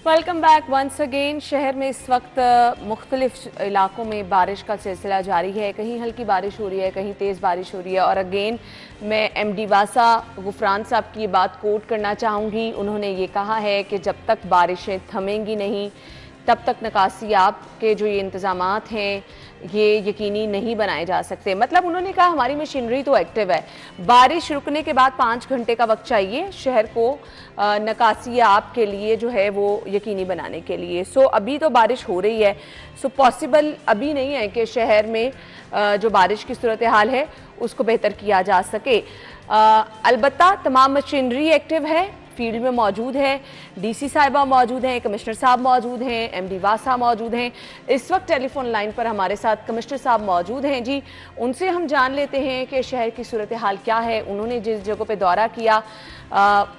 Welcome back once again. शहर में इस वक्त मुख्तलिफ इलाकों में बारिश का सिलसिला जारी है। कहीं हल्की बारिश हो रही है, कहीं तेज़ बारिश हो रही है। और अगेन मैं MD वासा गुफरान साहब की ये बात कोट करना चाहूँगी। उन्होंने ये कहा है कि जब तक बारिशें थमेंगी नहीं, तब तक निकासियाब के जो ये इंतजामात हैं ये यकीनी नहीं बनाए जा सकते। मतलब उन्होंने कहा हमारी मशीनरी तो एक्टिव है, बारिश रुकने के बाद 5 घंटे का वक्त चाहिए शहर को निकासियाब के लिए जो है वो यकीनी बनाने के लिए। सो अभी तो बारिश हो रही है, सो पॉसिबल अभी नहीं है कि शहर में जो बारिश की सूरत हाल है उसको बेहतर किया जा सके। अलबत्ता तमाम मशीनरी एक्टिव है, फील्ड में मौजूद है, डीसी साहिबा मौजूद हैं, कमिश्नर साहब मौजूद हैं, एमडी वासा मौजूद हैं। इस वक्त टेलीफोन लाइन पर हमारे साथ कमिश्नर साहब मौजूद हैं। जी, उनसे हम जान लेते हैं कि शहर की सूरत हाल क्या है, उन्होंने जिस जगह पे दौरा किया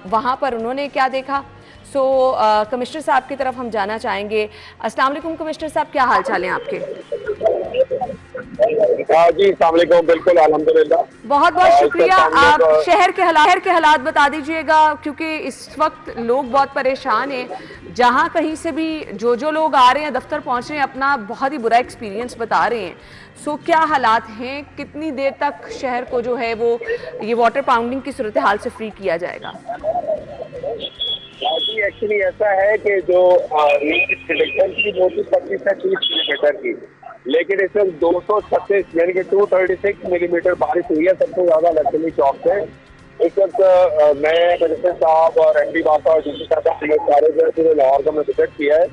वहाँ पर उन्होंने क्या देखा। सो कमिश्नर साहब की तरफ हम जाना चाहेंगे। अस्सलाम वालेकुम कमिश्नर साहब, क्या हाल चाल है आपके? जी अस्सलाम वालेकुम, बिल्कुल अल्हम्दुलिल्लाह। बहुत बहुत शुक्रिया। आप शहर के हालात बता दीजिएगा, क्योंकि इस वक्त लोग बहुत परेशान हैं। जहां कहीं से भी जो लोग आ रहे हैं, दफ्तर पहुंच रहे हैं, अपना बहुत ही बुरा एक्सपीरियंस बता रहे हैं। सो क्या हालात हैं, कितनी देर तक शहर को जो है वो ये वाटर पाउंडिंग की सूरत हाल से फ्री किया जाएगा? जी एक्चुअली ऐसा है कि जो सिलेक्शन की वो थी 25 से 30 मिलीमीटर की, लेकिन इस वक्त 236 यानी कि 236 मिलीमीटर बारिश हुई है सबसे ज्यादा लक्ष्मी चौक से। इस वक्त मैं कमिश्नर साहब और एमडी वासा और डीसी साहब सारे जो है लाहौर का मैं विजिट किया है,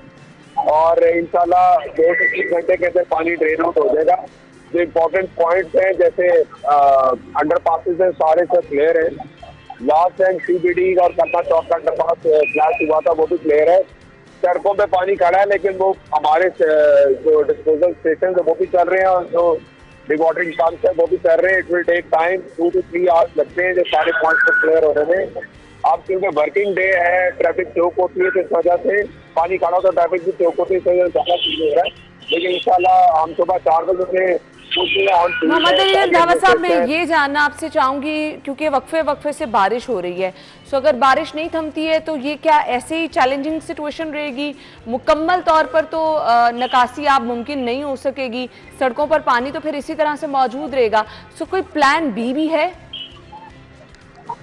और इंशाल्लाह 2 से 3 घंटे के अंदर पानी ड्रेन आउट हो जाएगा। जो इम्पोर्टेंट पॉइंट्स हैं जैसे अंडर पासिस हैं सारे सब क्लियर है। लास्ट टाइम सीबीडी और कल्पा चौक का अंडर पास फ्लैश हुआ था वो भी क्लियर है। सड़कों पे पानी खड़ा है, लेकिन वो हमारे जो डिस्पोजल स्टेशन है वो भी चल रहे हैं और जो डिवॉटरिंग पंप्स है वो भी चल रहे हैं। इट विल टेक टाइम, 2 से 3 आवर्स लगते हैं जो सारे पॉइंट्स पर क्लियर होने में। अब क्योंकि वर्किंग डे है, ट्रैफिक चौक होती है, तो इस वजह से पानी खड़ा होता है, ट्रैफिक भी चौक होती है, इस वजह से ज़्यादा फील हो रहा है। लेकिन इंशाल्लाह हम सुबह 4 बजे से मोहम्मद अली धावा साहब, मैं ये जानना आपसे चाहूंगी, क्योंकि वक्फे से बारिश हो रही है, सो अगर बारिश नहीं थमती है तो ये क्या ऐसे ही चैलेंजिंग सिचुएशन रहेगी? मुकम्मल तौर पर तो निकासी आप मुमकिन नहीं हो सकेगी, सड़कों पर पानी तो फिर इसी तरह से मौजूद रहेगा। सो कोई प्लान बी भी है?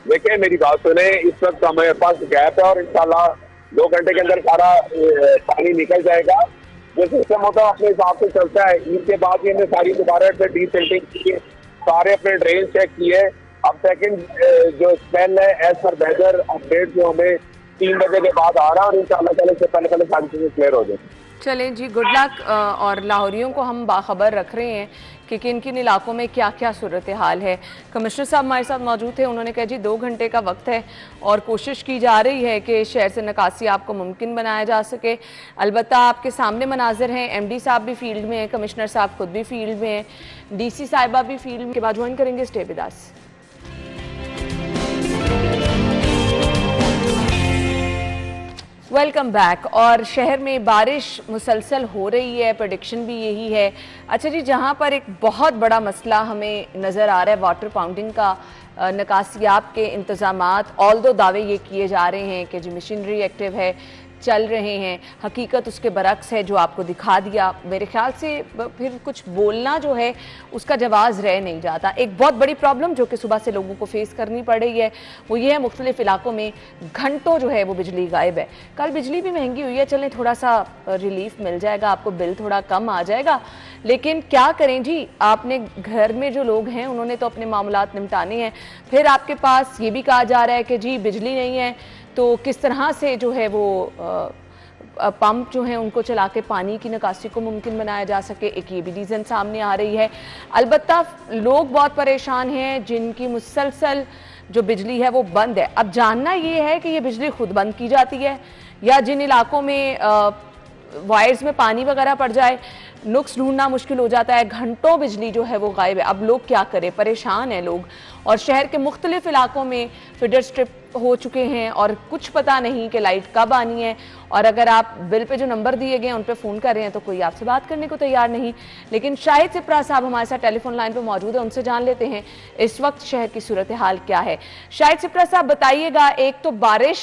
देखिए मेरी बात सुने, इस वक्त हमारे पास गैप है और इंशाल्लाह 2 घंटे के अंदर सारा पानी निकल जाएगा। जो सिस्टम होता है अपने हिसाब से चलता है। ईद के बाद ही हमने सारी दोबारा से डीसिल्टिंग की है, सारे अपने ड्रेन चेक किए। अब सेकंड जो स्पेल है एज पर वेदर अपडेट जो हमें 3 बजे के बाद आ रहा है, और इंशाल्लाह ताला से पहले सारी चीजें क्लियर हो जाए। चलें जी, गुड लक। और लाहौरियों को हम बाखबर रख रहे हैं कि किन किन इलाकों में क्या क्या सूरत हाल है। कमिश्नर साहब हमारे साथ मौजूद थे, उन्होंने कहा जी 2 घंटे का वक्त है और कोशिश की जा रही है कि शहर से निकासी आपको मुमकिन बनाया जा सके। अलबत्ता आपके सामने मनाजिर हैं, एमडी साहब भी फील्ड में हैं, कमिश्नर साहब खुद भी फील्ड में हैं, डीसी साहिबा भी फील्ड के बाद ज्वाइन करेंगे। Stay with us. Welcome back. और शहर में बारिश मुसलसल हो रही है, प्रेडिक्शन भी यही है। अच्छा जी, जहां पर एक बहुत बड़ा मसला हमें नज़र आ रहा है वाटर पाउंडिंग का, निकासियाब के इंतज़ामात, ऑल्दो दावे ये किए जा रहे हैं कि जो मशीनरी एक्टिव है, चल रहे हैं, हकीकत उसके बरक्स है जो आपको दिखा दिया। मेरे ख्याल से फिर कुछ बोलना जो है उसका जवाब रह नहीं जाता। एक बहुत बड़ी प्रॉब्लम जो कि सुबह से लोगों को फेस करनी पड़ रही है वो ये है, मुख्तलिफ इलाकों में घंटों जो है वो बिजली गायब है। कल बिजली भी महंगी हुई है, चलें थोड़ा सा रिलीफ मिल जाएगा, आपको बिल थोड़ा कम आ जाएगा, लेकिन क्या करें जी, आपने घर में जो लोग हैं उन्होंने तो अपने मामलात निपटाने हैं। फिर आपके पास ये भी कहा जा रहा है कि जी बिजली नहीं है तो किस तरह से जो है वो पंप जो हैं उनको चला के पानी की निकासी को मुमकिन बनाया जा सके। एक ये भी रीज़न सामने आ रही है। अलबत्ता लोग बहुत परेशान हैं जिनकी मुसलसल जो बिजली है वो बंद है। अब जानना ये है कि ये बिजली खुद बंद की जाती है या जिन इलाकों में वायर्स में पानी वगैरह पड़ जाए नुक्स ढूंढना मुश्किल हो जाता है, घंटों बिजली जो है वो गायब है। अब लोग क्या करें, परेशान हैं लोग, और शहर के मुख्तलिफ इलाकों में फीडर स्ट्रिप हो चुके हैं और कुछ पता नहीं कि लाइट कब आनी है। और अगर आप बिल पे जो नंबर दिए गए हैं उन पे फ़ोन कर रहे हैं तो कोई आपसे बात करने को तैयार नहीं। लेकिन शाहिद सिप्रा साहब हमारे साथ टेलीफोन लाइन पे मौजूद है, उनसे जान लेते हैं इस वक्त शहर की सूरत हाल क्या है। शाहिद सिप्रा साहब बताइएगा, एक तो बारिश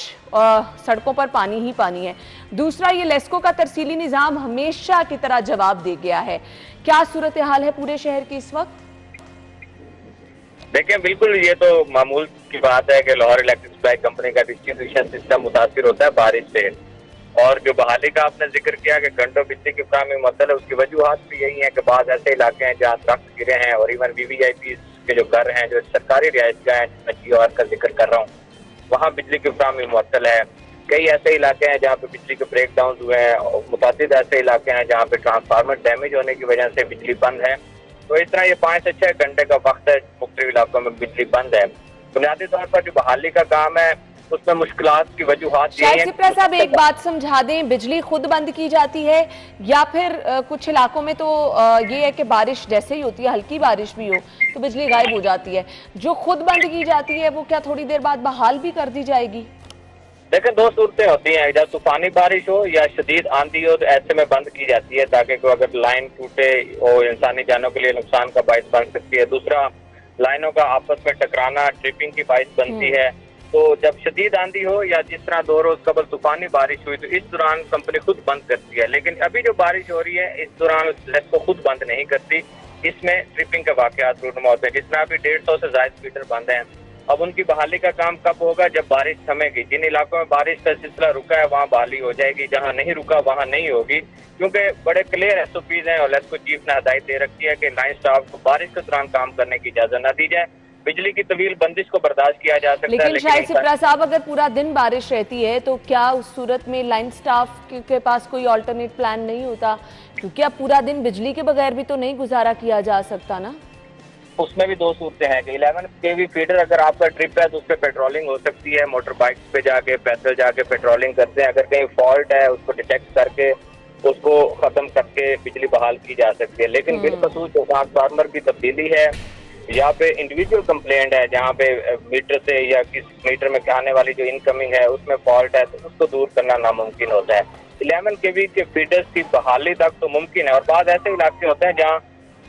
सड़कों पर पानी ही पानी है, दूसरा ये लेस्को का तरसीली निज़ाम हमेशा की तरह जवाब दे गया है, क्या सूरत हाल है पूरे शहर की इस वक्त? देखिए बिल्कुल ये तो मामूल की बात है कि लाहौर इलेक्ट्रिक सप्लाई कंपनी का डिस्ट्रीब्यूशन सिस्टम मुतासिर होता है बारिश से। और जो बहाली का आपने जिक्र किया कि घंटों बिजली की फराहमी मुअत्तल है, उसकी वजूहात भी यही है कि बाद ऐसे इलाके हैं जहाँ दरख्त गिरे हैं और इवन VVIP के जो घर हैं, जो सरकारी रिहायशगाह हैं जिसमें GOR का जिक्र कर रहा हूँ, वहाँ बिजली की फराहमी मुअत्तल है। कई ऐसे इलाके हैं जहाँ पे बिजली के ब्रेक डाउन हुए हैं और मुतादिद ऐसे इलाके हैं जहाँ पे ट्रांसफार्मर डैमेज होने की वजह से बिजली बंद है। तो इस तरह ये 5 से 6 घंटे का वक्त है मुख्तलिफ इलाकों में बिजली बंद है। बुनियादी तौर पर जो बहाली का काम है उसमें मुश्किलात की वजूहात शाहिद सिप्रा साहब एक बात समझा दें, बिजली खुद बंद की जाती है या फिर कुछ इलाकों में तो ये है कि बारिश जैसे ही होती है, हल्की बारिश भी हो तो बिजली गायब हो जाती है, जो खुद बंद की जाती है वो क्या थोड़ी देर बाद बहाल भी कर दी जाएगी? देखें, 2 सूरतें होती हैं, जब तूफानी बारिश हो या शदीद आंधी हो तो ऐसे में बंद की जाती है ताकि कोई अगर लाइन टूटे और इंसानी जानों के लिए नुकसान का बाइस बन सकती है। दूसरा, लाइनों का आपस में टकराना ट्रिपिंग की बाइस बनती है। तो जब शदीद आंधी हो या जिस तरह 2 रोज कबल तूफानी बारिश हुई तो इस दौरान कंपनी खुद बंद करती है, लेकिन अभी जो बारिश हो रही है इस दौरान लेस्को खुद बंद नहीं करती, इसमें ट्रिपिंग के वाकयात रूनुमा होते हैं। जिसमें अभी 150 से ज्यादा फीडर बंद हैं। अब उनकी बहाली का काम कब होगा? जब बारिश थमेगी। जिन इलाकों में बारिश का सिलसिला रुका है वहाँ बहाली हो जाएगी, जहाँ नहीं रुका वहाँ नहीं होगी, क्योंकि बड़े क्लियर SOPs हैं और लेस्को चीफ ने हदायत दे रखी है कि लाइन स्टाफ को बारिश के दौरान काम करने की इजाजत न दी जाए। बिजली की तवील बंदिश को बर्दाश्त किया जा सकता है, लेकिन शाहिद सिप्रा साहब अगर पूरा दिन बारिश रहती है तो क्या उस सूरत में लाइन स्टाफ के पास कोई ऑल्टरनेट प्लान नहीं होता? क्योंकि अब पूरा दिन बिजली के बगैर भी तो नहीं गुजारा किया जा सकता ना। उसमें भी 2 सूरतें हैं कि 11 kV फीडर अगर आपका ट्रिप है तो उस पर पेट्रोलिंग हो सकती है, मोटर बाइक्स पे जाके पैदल जाके पेट्रोलिंग करते हैं। अगर कहीं फॉल्ट है उसको डिटेक्ट करके उसको खत्म करके बिजली बहाल की जा सकती है। लेकिन बिलखसूस जो ट्रांसफार्मर की तब्दीली है या पे इंडिविजुअल कंप्लेंट है जहाँ पे मीटर से या किस मीटर में आने वाली जो इनकमिंग है उसमें फॉल्ट है तो उसको दूर करना नामुमकिन होता है। 11 kV के फीडर्स की बहाली तक तो मुमकिन है और बाद ऐसे इलाके होते हैं जहाँ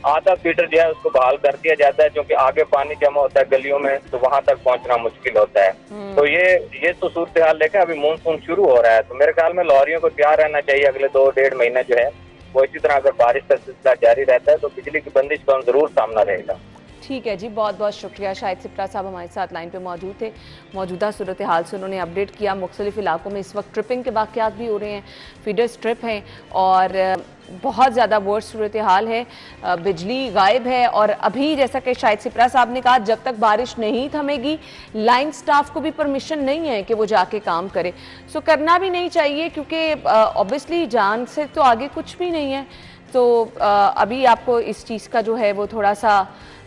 आधा फीडर जो है उसको बहाल कर दिया जाता है क्योंकि आगे पानी जमा होता है गलियों में, तो वहां तक पहुंचना मुश्किल होता है। तो ये तो सूरत हाल लेके अभी मानसून शुरू हो रहा है, तो मेरे ख्याल में लाहौरियों को तैयार रहना चाहिए अगले 2-1.5 महीने जो है वो इसी तरह अगर बारिश का सिलसिला जारी रहता है तो बिजली की बंदिश का जरूर सामना रहेगा। ठीक है जी, बहुत बहुत शुक्रिया। शाहिद सिप्रा साहब हमारे साथ लाइन पे मौजूद थे। मौजूदा सूरत हाल से उन्होंने अपडेट किया। मुख्तलिफ इलाकों में इस वक्त ट्रिपिंग के वाक़यात भी हो रहे हैं, फीडर स्ट्रिप हैं और बहुत ज़्यादा वर्स्ट सूरत हाल है, बिजली गायब है। और अभी जैसा कि शाहिद सिप्रा साहब ने कहा, जब तक बारिश नहीं थमेगी लाइन स्टाफ को भी परमिशन नहीं है कि वो जाके काम करे। सो करना भी नहीं चाहिए क्योंकि ऑब्वियसली जान से तो आगे कुछ भी नहीं है। तो अभी आपको इस चीज़ का जो है वो थोड़ा सा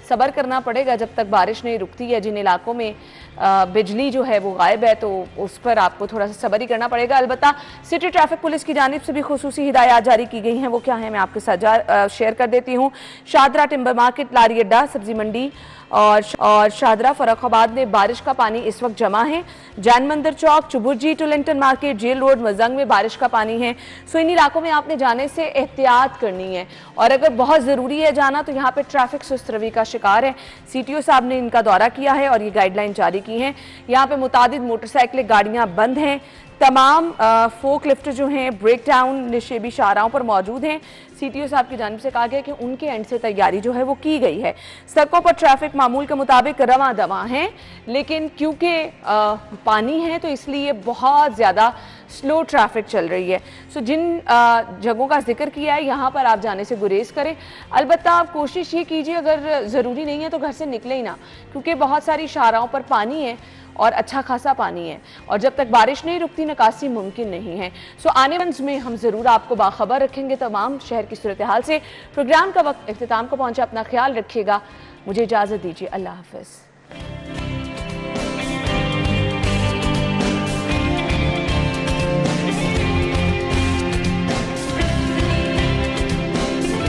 सब्र करना पड़ेगा जब तक बारिश नहीं रुकती है। जिन इलाकों में बिजली जो है वो गायब है तो उस पर आपको थोड़ा सा सब्र ही करना पड़ेगा। अलबत्ता सिटी ट्रैफिक पुलिस की जानिब से भी खुसूसी हिदायत जारी की गई हैं, वो क्या है मैं आपके साथ शेयर कर देती हूँ। शादरा टिम्बर मार्केट, लारी अड्डा, सब्जी मंडी और शादरा फर्रुखाबाद में बारिश का पानी इस वक्त जमा है। Jain Mandir Chowk, Chauburji to Lytton market, jail road, Mozang में बारिश का पानी है। सो इन इलाकों में आपने जाने से एहतियात करनी है और अगर बहुत ज़रूरी है जाना तो यहाँ पे ट्रैफिक सुस्त रवि का शिकार है। CTO साहब ने इनका दौरा किया है और ये गाइडलाइन जारी की हैं। यहाँ पे मुतादिद मोटरसाइकिलें, गाड़ियाँ बंद हैं। तमाम फोक लिफ्ट जो हैं ब्रेक डाउन निशेबी शाहराहों पर मौजूद हैं। CTO साहब की जानिब से कहा गया कि उनके एंड से तैयारी जो है वो की गई है। सड़कों पर ट्रैफिक मामूल के मुताबिक रवां दवां है, लेकिन क्योंकि पानी है तो इसलिए बहुत ज़्यादा स्लो ट्रैफिक चल रही है। सो जिन जगहों का जिक्र किया है यहाँ पर आप जाने से गुरेज करें। अलबत्ता आप कोशिश ये कीजिए अगर ज़रूरी नहीं है तो घर से निकले ही ना, क्योंकि बहुत सारी शाहराहों पर पानी है और अच्छा खासा पानी है और जब तक बारिश नहीं रुकती निकासी मुमकिन नहीं है। सो आने वाले में हम ज़रूर आपको बाखबर रखेंगे तमाम शहर की सूरत हाल से। प्रोग्राम का वक्त इख्तिताम को पहुँचा, अपना ख्याल रखिएगा। मुझे इजाज़त दीजिए, अल्लाह हाफ़िज़।